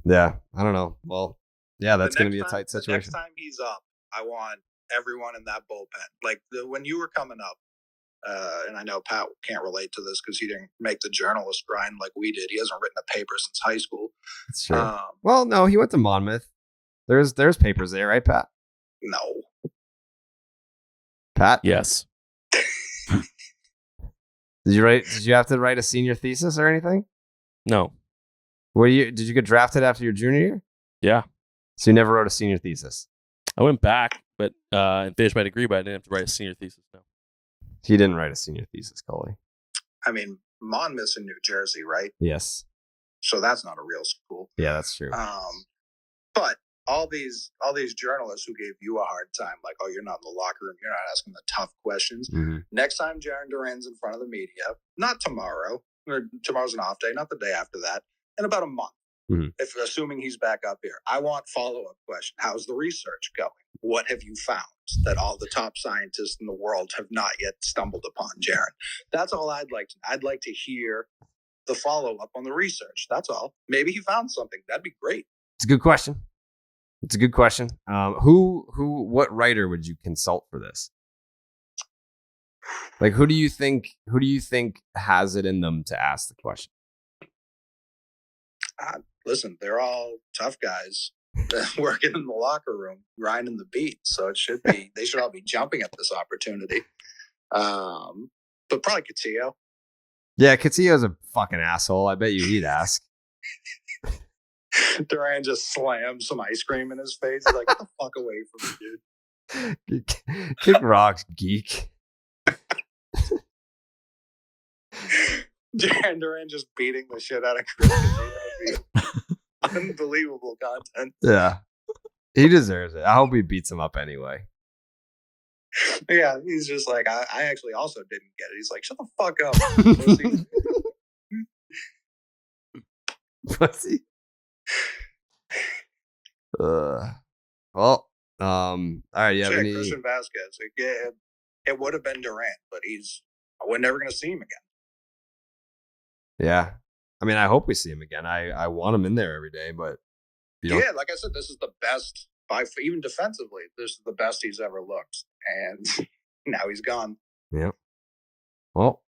Yeah, I don't know. Well, yeah, that's going to be a tight situation. The next time he's up, I want everyone in that bullpen. Like when you were coming up, and I know Pat can't relate to this because he didn't make the journalist grind like we did. He hasn't written a paper since high school. That's true. Well, no, he went to Monmouth. There's papers there, right, Pat? No. Pat? Yes. Did you have to write a senior thesis or anything? No. Did you get drafted after your junior year? Yeah. So you never wrote a senior thesis? I went back, but and finished my degree, but I didn't have to write a senior thesis. No. He didn't write a senior thesis, Coley. I mean, Monmouth's in New Jersey, right? Yes. So that's not a real school. Yeah, that's true. But all these journalists who gave you a hard time, like, oh, you're not in the locker room, you're not asking the tough questions. Mm-hmm. Next time Jaren Duran's in front of the media, not tomorrow, or tomorrow's an off day, not the day after that, in about a month. Mm-hmm. If assuming he's back up here, I want follow-up question. How's the research going? What have you found that all the top scientists in the world have not yet stumbled upon, Jaren? That's all I'd like to. I'd like to hear the follow-up on the research. That's all. Maybe he found something. That'd be great. It's a good question. What writer would you consult for this? Like, who do you think has it in them to ask the question? Listen, they're all tough guys working in the locker room, grinding the beat. So they should all be jumping at this opportunity. But probably Castillo. Yeah, Castillo's a fucking asshole. I bet you he'd ask. Duran just slams some ice cream in his face. He's like, get the fuck away from me, dude. Kick rocks, geek. Jaren Duran just beating the shit out of Chris. Unbelievable content. Yeah. He deserves it. I hope he beats him up anyway. Yeah, he's just like, I actually also didn't get it. He's like, shut the fuck up. Pussy. Well, all right. You have any? Christian Vasquez. It would have been Duran, but we're never going to see him again. Yeah. I mean, I hope we see him again. I want him in there every day, but yeah, like I said, this is the best even defensively. This is the best he's ever looked, and now he's gone. Yeah. Well,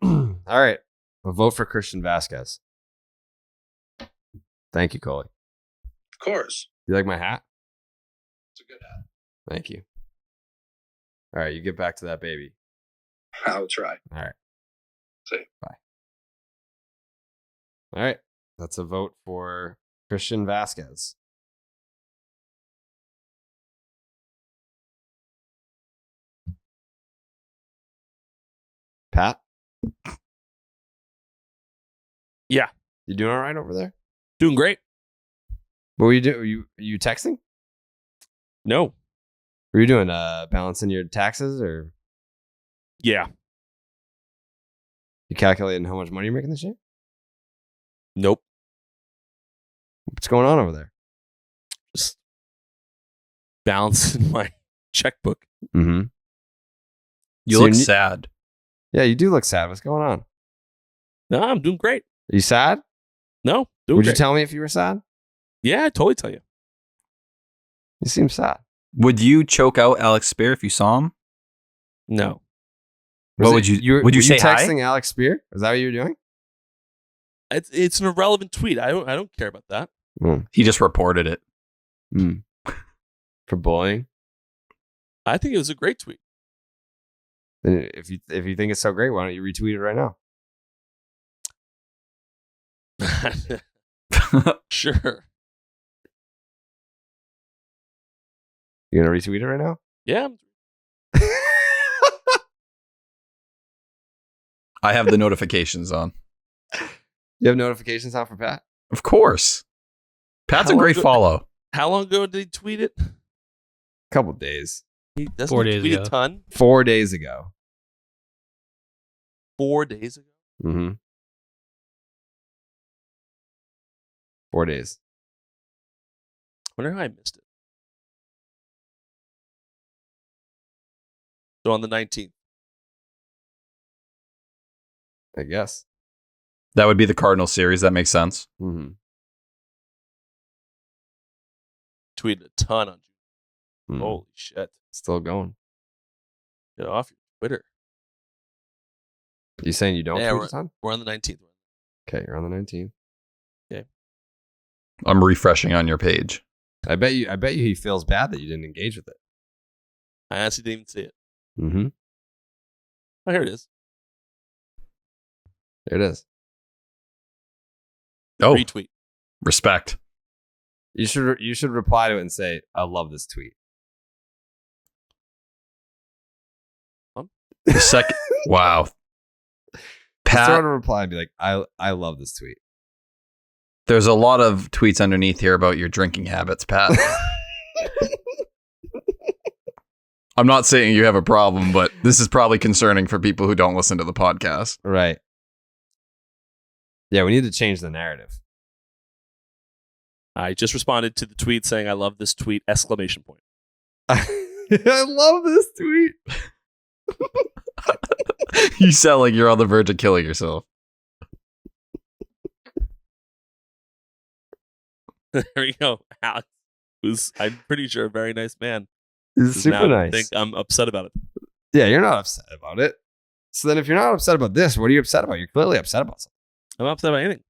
all right. I'll vote for Christian Vasquez. Thank you, Coley. Of course. You like my hat? It's a good hat. Thank you. All right, you get back to that baby. I'll try. All right. See. Bye. All right. That's a vote for Christian Vasquez. Pat? Yeah. You doing all right over there? Doing great. What were you doing? Are you texting? No. Were you doing balancing your taxes or? Yeah. You calculating how much money you're making this year? Nope. What's going on over there? Just balancing my checkbook. Mm-hmm. You look sad. Yeah, you do look sad. What's going on? No, I'm doing great. Are you sad? No. Doing Would great. you tell me if you were sad? Yeah, I'd totally tell you. You seem sad. Would you choke out Alex Spear if you saw him? No. Would you say texting hi? Alex Spear? Is that what you were doing? It's an irrelevant tweet. I don't care about that. He just reported it. For bullying? I think it was a great tweet. Then if you think it's so great, why don't you retweet it right now? Sure. You gonna retweet it right now? Yeah. I have the notifications on. You have notifications on for Pat? Of course. Pat's How a great long follow. How long ago did he tweet it? Couple days. He doesn't 4 days tweet ago. a ton. 4 days ago. 4 days ago. Mm-hmm. 4 days. Wonder how I missed it. So on the 19th. I guess. That would be the Cardinal series. That makes sense. Mm-hmm. Tweeted a ton on June. Mm. Holy shit. Still going. Get off your Twitter. You saying you don't Yeah, tweet a ton? We're on the 19th. Okay, you're on the 19th. I'm refreshing on your page. I bet you he feels bad that you didn't engage with it. I honestly didn't even see it. Mm-hmm. Oh, here it is. There it is. Oh, Retweet. respect. You should reply to it and say, I love this tweet. The second. Wow. Just Pat, throw out a reply and be like, I love this tweet. there's a lot of tweets underneath here about your drinking habits, Pat. I'm not saying you have a problem, but this is probably concerning for people who don't listen to the podcast. Right. Yeah, we need to change the narrative. I just responded to the tweet saying, I love this tweet, exclamation point. I love this tweet. You sound like you're on the verge of killing yourself. There you go. Alex, who's, I'm pretty sure, a very nice man. It's Does super now nice. think I'm upset about it. Yeah, you're not upset about it. So then if you're not upset about this, what are you upset about? You're clearly upset about something. I'm not upset about anything.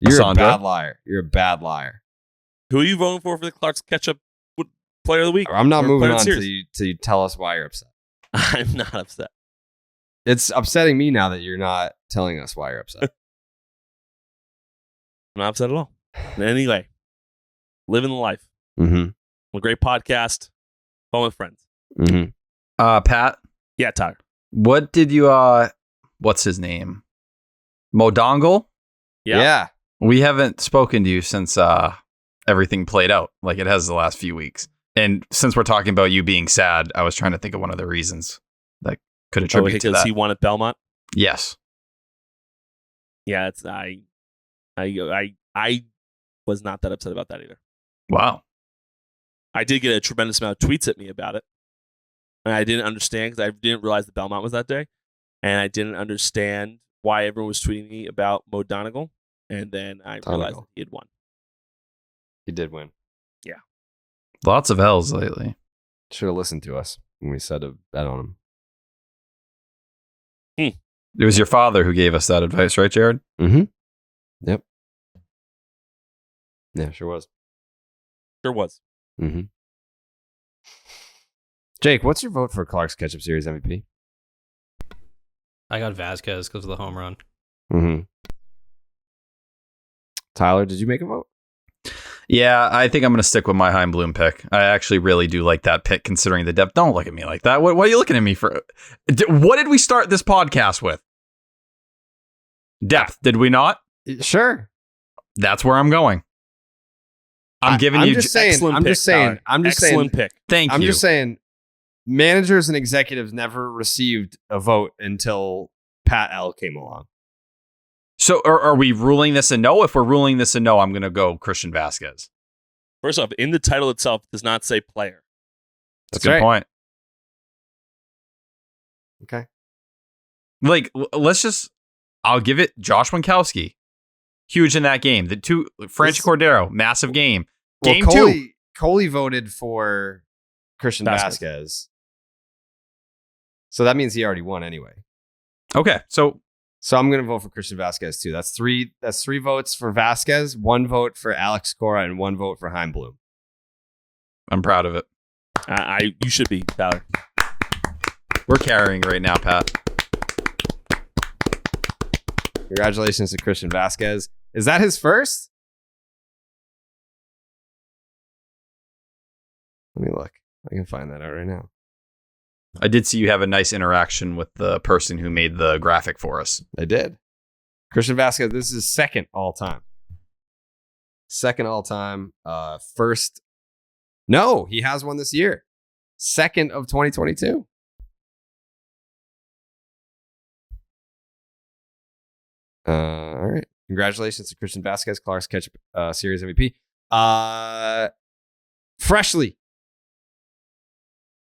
You're Sandra? a bad liar. You're a bad liar. Who are you voting for the Clark's Ketchup Player of the Week? I'm not Or moving Player of on the till Series? you tell us why you're upset. I'm not upset. It's upsetting me now that you're not telling us why you're upset. I'm not upset at all. Anyway, living the life. Mm-hmm. A great podcast. Fun with friends. Mm-hmm. Pat, Yeah, Tyler. what did you, what's his name? Modongle? Yeah. We haven't spoken to you since everything played out like it has the last few weeks. And since we're talking about you being sad, I was trying to think of one of the reasons that could attribute to that. He won at Belmont? Yes. Yeah, it's I was not that upset about that either. Wow. I did get a tremendous amount of tweets at me about it. And I didn't understand because I didn't realize that Belmont was that day. And I didn't understand why everyone was tweeting me about Mo Donegal. And then I realized he had won. He did win. Yeah. Lots of L's lately. Should have listened to us when we said to bet on him. It was your father who gave us that advice, right, Jared? Mm-hmm. Yep. Yeah, sure was. Sure was. Mm-hmm. Jake, what's your vote for Clark's Ketchup Series MVP? I got Vasquez because of the home run. Mm-hmm. Tyler, did you make a vote? Yeah, I think I'm going to stick with my Hein Bloom pick. I actually really do like that pick considering the depth. Don't look at me like that. What are you looking at me for? What did we start this podcast with? Depth, did we not? Sure. That's where I'm going. I'm just saying. Excellent pick. Thank you. I'm just saying managers and executives never received a vote until Pat L came along. So are we ruling this a no? If we're ruling this a no, I'm going to go Christian Vasquez. First off, in the title itself, it does not say player. That's a good point. Okay. Like, I'll give it Josh Winkowski. Huge in that game. The two, Franchi Cordero, massive game. Game two. Coley voted for Christian Vasquez. So that means he already won anyway. Okay. So I'm going to vote for Christian Vasquez too. That's three votes for Vasquez, 1 vote for Alex Cora, and 1 vote for Hein Bloom. I'm proud of it. You should be, Tyler. We're carrying right now, Pat. Congratulations to Christian Vasquez. Is that his first? Let me look. I can find that out right now. I did see you have a nice interaction with the person who made the graphic for us. I did. Christian Vasquez, this is second all time. Second all time. First. No, he has one this year. Second of 2022. All right. Congratulations to Christian Vasquez, Clark's Ketchup Series MVP. Freshly.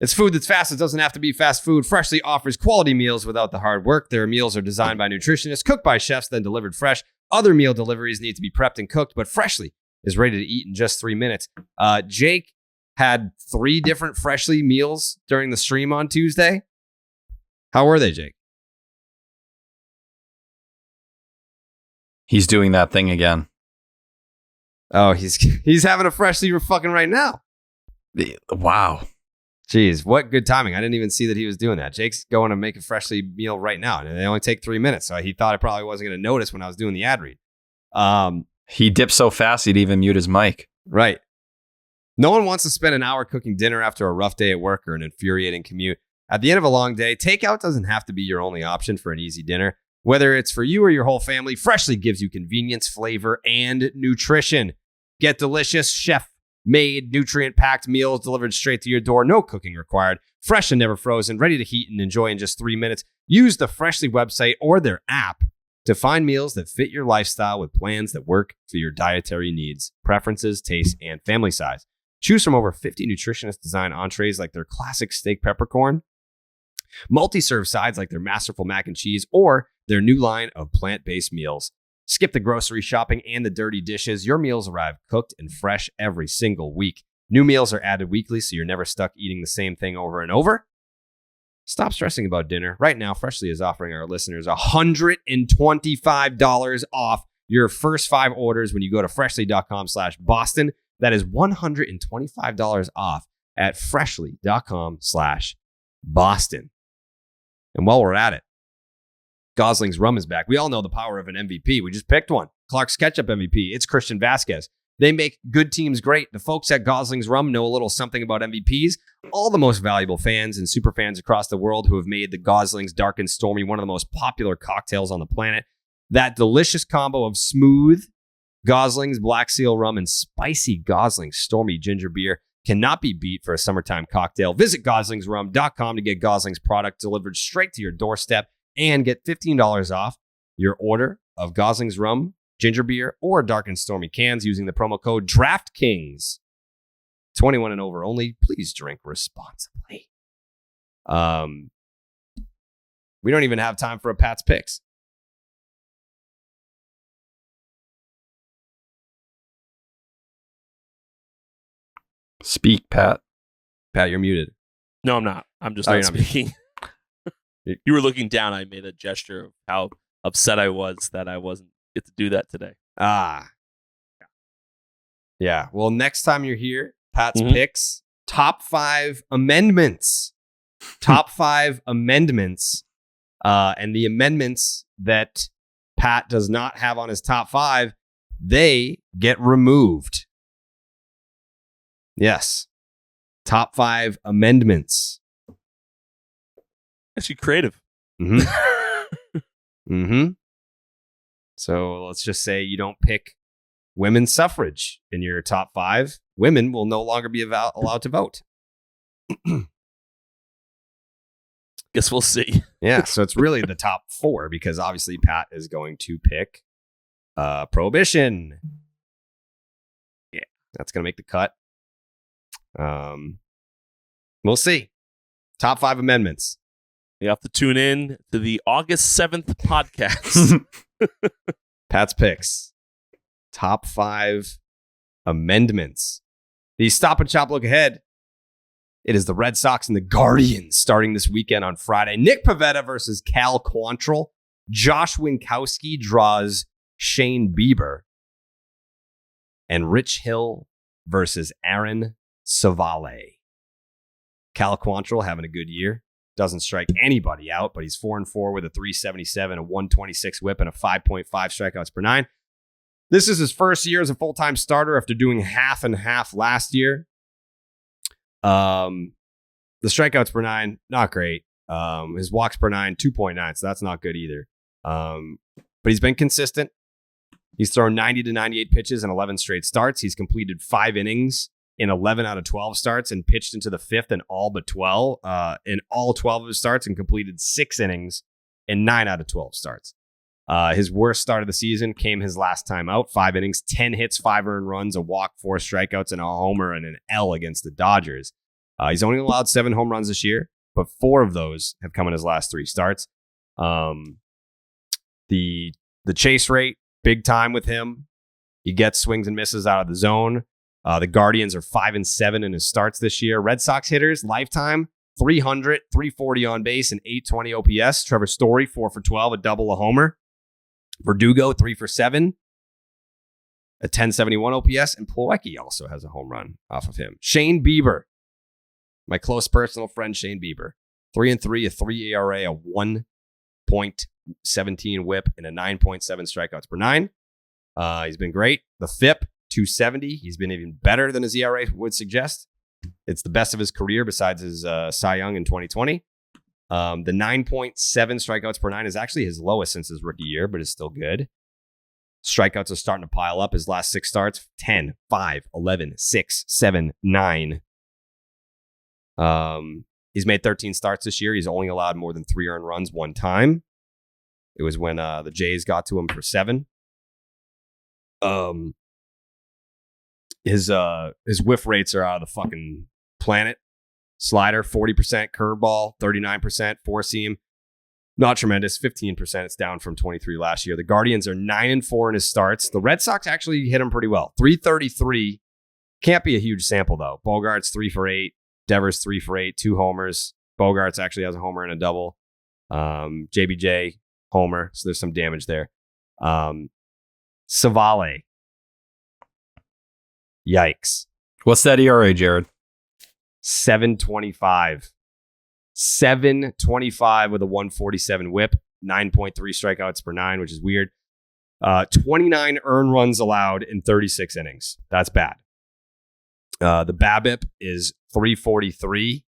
It's food that's fast. It doesn't have to be fast food. Freshly offers quality meals without the hard work. Their meals are designed by nutritionists, cooked by chefs, then delivered fresh. Other meal deliveries need to be prepped and cooked, but Freshly is ready to eat in just 3 minutes. Jake had 3 different Freshly meals during the stream on Tuesday. How were they, Jake? He's doing that thing again. Oh, he's having a Freshly fucking right now. Wow. Jeez, what good timing. I didn't even see that he was doing that. Jake's going to make a Freshly meal right now, and they only take 3 minutes, so he thought I probably wasn't going to notice when I was doing the ad read. He dipped so fast he'd even mute his mic. Right. No one wants to spend an hour cooking dinner after a rough day at work or an infuriating commute. At the end of a long day, takeout doesn't have to be your only option for an easy dinner. Whether it's for you or your whole family, Freshly gives you convenience, flavor, and nutrition. Get delicious, chef-made, nutrient-packed meals delivered straight to your door. No cooking required. Fresh and never frozen, ready to heat and enjoy in just 3 minutes. Use the Freshly website or their app to find meals that fit your lifestyle with plans that work for your dietary needs, preferences, tastes, and family size. Choose from over 50 nutritionist-designed entrees like their classic steak peppercorn, multi-serve sides like their masterful mac and cheese, or their new line of plant-based meals. Skip the grocery shopping and the dirty dishes. Your meals arrive cooked and fresh every single week. New meals are added weekly, so you're never stuck eating the same thing over and over. Stop stressing about dinner. Right now, Freshly is offering our listeners $125 off your first 5 orders when you go to freshly.com/Boston. That is $125 off at freshly.com/Boston. And while we're at it, Goslings rum is back. We all know the power of an MVP. We just picked one. Clark's Ketchup MVP. It's Christian Vasquez. They make good teams great. The folks at Goslings Rum know a little something about MVPs. All the most valuable fans and super fans across the world who have made the Goslings Dark and Stormy one of the most popular cocktails on the planet. That delicious combo of smooth Goslings Black Seal Rum and spicy Goslings Stormy Ginger Beer cannot be beat for a summertime cocktail. Visit goslingsrum.com to get Goslings product delivered straight to your doorstep and get $15 off your order of Goslings rum, ginger beer, or dark and stormy cans using the promo code DraftKings. 21 and over only. Please drink responsibly. We don't even have time for a Pat's Picks. Speak, Pat. Pat, you're muted. No, I'm not. I'm just not speaking. You were looking down. I made a gesture of how upset I was that I wasn't get to do that today. Yeah. Well, next time you're here, Pat's Picks, top 5 amendments. Top 5 amendments. And the amendments that Pat does not have on his top 5, they get removed. Yes. Top 5 amendments. Actually creative. So let's just say you don't pick women's suffrage in your top 5. Women will no longer be allowed to vote. Guess we'll see. Yeah, so it's really the top 4 because obviously Pat is going to pick prohibition. Yeah, that's going to make the cut. We'll see. Top 5 amendments. You have to tune in to the August 7th podcast. Pat's Picks. Top 5 amendments. The Stop and Chop look ahead. It is the Red Sox and the Guardians starting this weekend on Friday. Nick Pivetta versus Cal Quantrill. Josh Winkowski draws Shane Bieber. And Rich Hill versus Aaron Savale. Cal Quantrill having a good year. Doesn't strike anybody out, but he's 4-4 with a 377, a 126 whip, and a 5.5 strikeouts per 9. This is his first year as a full-time starter after doing half and half last year. The strikeouts per 9, not great. His walks per 9, 2.9, so that's not good either. But he's been consistent. He's thrown 90 to 98 pitches in 11 straight starts. He's completed 5 innings in 11 out of 12 starts and pitched into the 5th in all but 12. In all 12 of his starts and completed 6 innings in 9 out of 12 starts. His worst start of the season came his last time out. 5 innings, 10 hits, 5 earned runs, a walk, 4 strikeouts, and a homer and an L against the Dodgers. He's only allowed 7 home runs this year, but 4 of those have come in his last 3 starts. The chase rate, big time with him. He gets swings and misses out of the zone. The Guardians are 5-7 in his starts this year. Red Sox hitters, lifetime, 300, 340 on base, and 820 OPS. Trevor Story, 4-for-12, a double, a homer. Verdugo, 3-for-7, a 1071 OPS. And Plawecki also has a home run off of him. Shane Bieber, my close personal friend Shane Bieber, 3-3, a 3 ERA, a 1.17 whip, and a 9.7 strikeouts per 9. He's been great. The FIP, 270. He's been even better than his ERA would suggest. It's the best of his career besides his Cy Young in 2020. The 9.7 strikeouts per 9 is actually his lowest since his rookie year, but is still good. Strikeouts are starting to pile up. His last 6 starts, 10, 5, 11, 6, 7, 9. He's made 13 starts this year. He's only allowed more than 3 earned runs 1 time. It was when the Jays got to him for 7. His whiff rates are out of the fucking planet. Slider, 40%, curveball, 39%, four seam. Not tremendous, 15%. It's down from 23 last year. The Guardians are 9-4 in his starts. The Red Sox actually hit him pretty well. 333. Can't be a huge sample, though. Bogart's 3-for-8. Devers 3-for-8, 2 homers. Bogart's actually has a homer and a double. JBJ, homer. So there's some damage there. Savale. Yikes. What's that ERA, Jared? 7.25. 7.25 with a 147 whip, 9.3 strikeouts per 9, which is weird. 29 earned runs allowed in 36 innings. That's bad. The BABIP is 343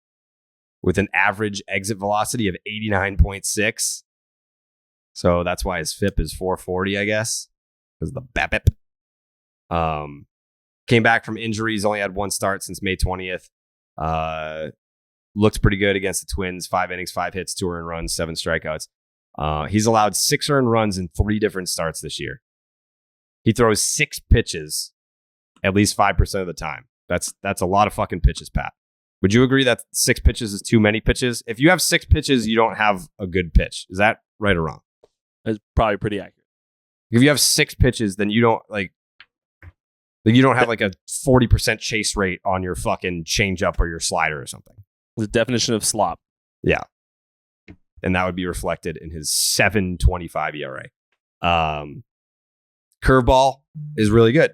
with an average exit velocity of 89.6. So that's why his FIP is 440, I guess, because of the BABIP. Came back from injuries, only had one start since May 20th. Looked pretty good against the Twins. 5 innings, 5 hits, 2 earned runs, 7 strikeouts. He's allowed 6 earned runs in 3 different starts this year. He throws 6 pitches at least 5% of the time. That's a lot of fucking pitches, Pat. Would you agree that 6 pitches is too many pitches? If you have 6 pitches, you don't have a good pitch. Is that right or wrong? That's probably pretty accurate. If you have 6 pitches, then you don't you don't have like a 40% chase rate on your fucking changeup or your slider or something. The definition of slop. Yeah. And that would be reflected in his 7.25 ERA. Curveball is really good.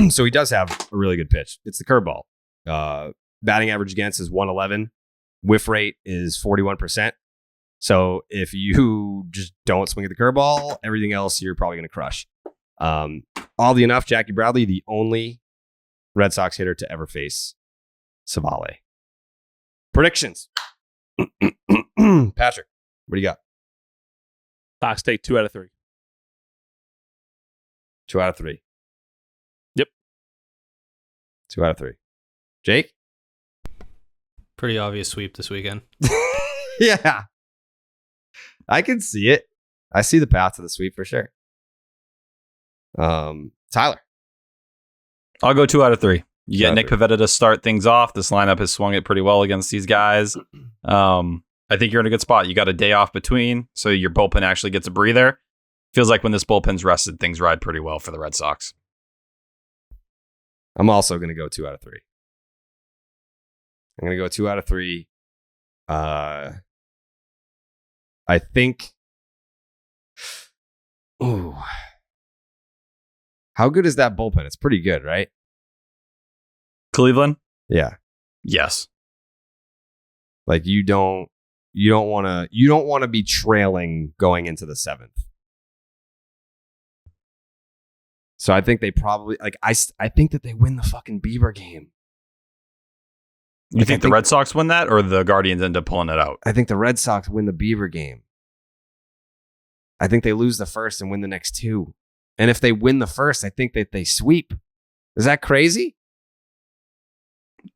So he does have a really good pitch. It's the curveball. Batting average against is 111. Whiff rate is 41%. So if you just don't swing at the curveball, everything else you're probably going to crush. Oddly enough, Jackie Bradley, the only Red Sox hitter to ever face Savale. Predictions. Patrick, what do you got? Sox take 2 out of 3. 2 out of 3. Yep. 2 out of 3. Jake? Pretty obvious sweep this weekend. Yeah. I can see it. I see the path to the sweep for sure. Tyler? I'll go 2 out of 3. You get 2 out of Nick 3. Pivetta to start things off. This lineup has swung it pretty well against these guys. I think you're in a good spot. You got a day off between, so your bullpen actually gets a breather. Feels like when this bullpen's rested, things ride pretty well for the Red Sox. I'm also going to go 2 out of 3. I'm going to go 2 out of 3. I think... Ooh. How good is that bullpen? It's pretty good, right? Cleveland? Yeah. Yes. Like you don't want to be trailing going into the 7th. So I think they probably I think that they win the fucking Bieber game. You think the Red Sox win that, or the Guardians end up pulling it out? I think the Red Sox win the Bieber game. I think they lose the first and win the next 2. And if they win the first, I think that they sweep. Is that crazy?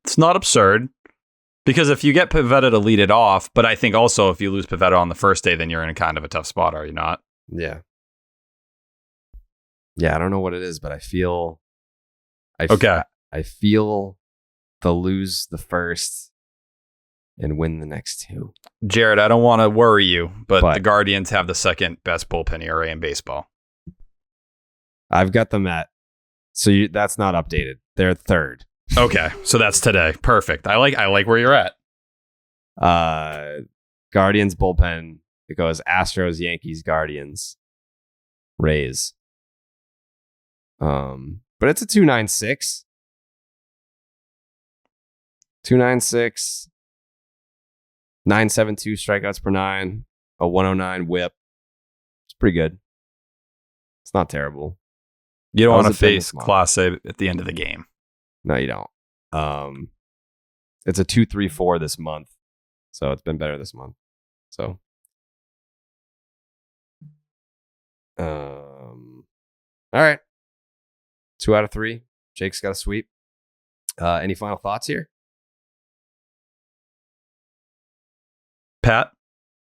It's not absurd. Because if you get Pivetta to lead it off, but I think also if you lose Pivetta on the first day, then you're in a kind of a tough spot, are you not? Yeah. Yeah, I don't know what it is, but I feel they'll lose the first and win the next 2. Jared, I don't want to worry you, but the Guardians have the second best bullpen ERA in baseball. I've got them at, that's not updated. They're 3rd. Okay, so that's today. Perfect. I like where you're at. Guardians bullpen. It goes Astros, Yankees, Guardians, Rays. But it's a 2.96. 2.96. 9.72 strikeouts per 9. A 109 whip. It's pretty good. It's not terrible. You don't want to face Class A at the end of the game. No, you don't. It's a 2.34 this month, so it's been better this month. So, all right, 2 out of 3. Jake's got a sweep. Any final thoughts here, Patrick?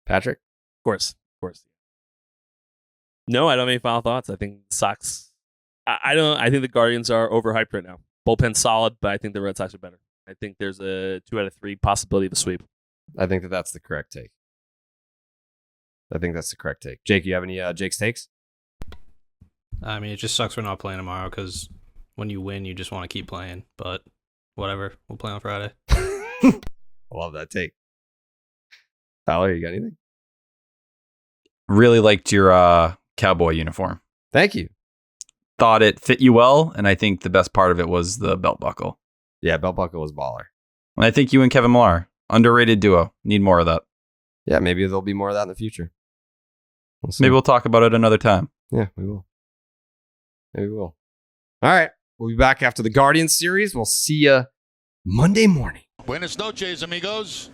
Of course. No, I don't have any final thoughts. I think Sox. I think the Guardians are overhyped right now. Bullpen's solid, but I think the Red Sox are better. I think there's a 2 out of 3 possibility of a sweep. I think that's the correct take. Jake, you have any Jake's takes? I mean, it just sucks we're not playing tomorrow because when you win, you just want to keep playing. But whatever, we'll play on Friday. I love that take. Tyler, you got anything? Really liked your cowboy uniform. Thank you. Thought it fit you well, and I think the best part of it was the belt buckle. Yeah, belt buckle was baller. And I think you and Kevin Millar, underrated duo. Need more of that. Yeah, maybe there'll be more of that in the future. Maybe we'll talk about it another time. Yeah, we will. Maybe we will. All right, we'll be back after the Guardians series. We'll see you Monday morning. Buenas noches, amigos.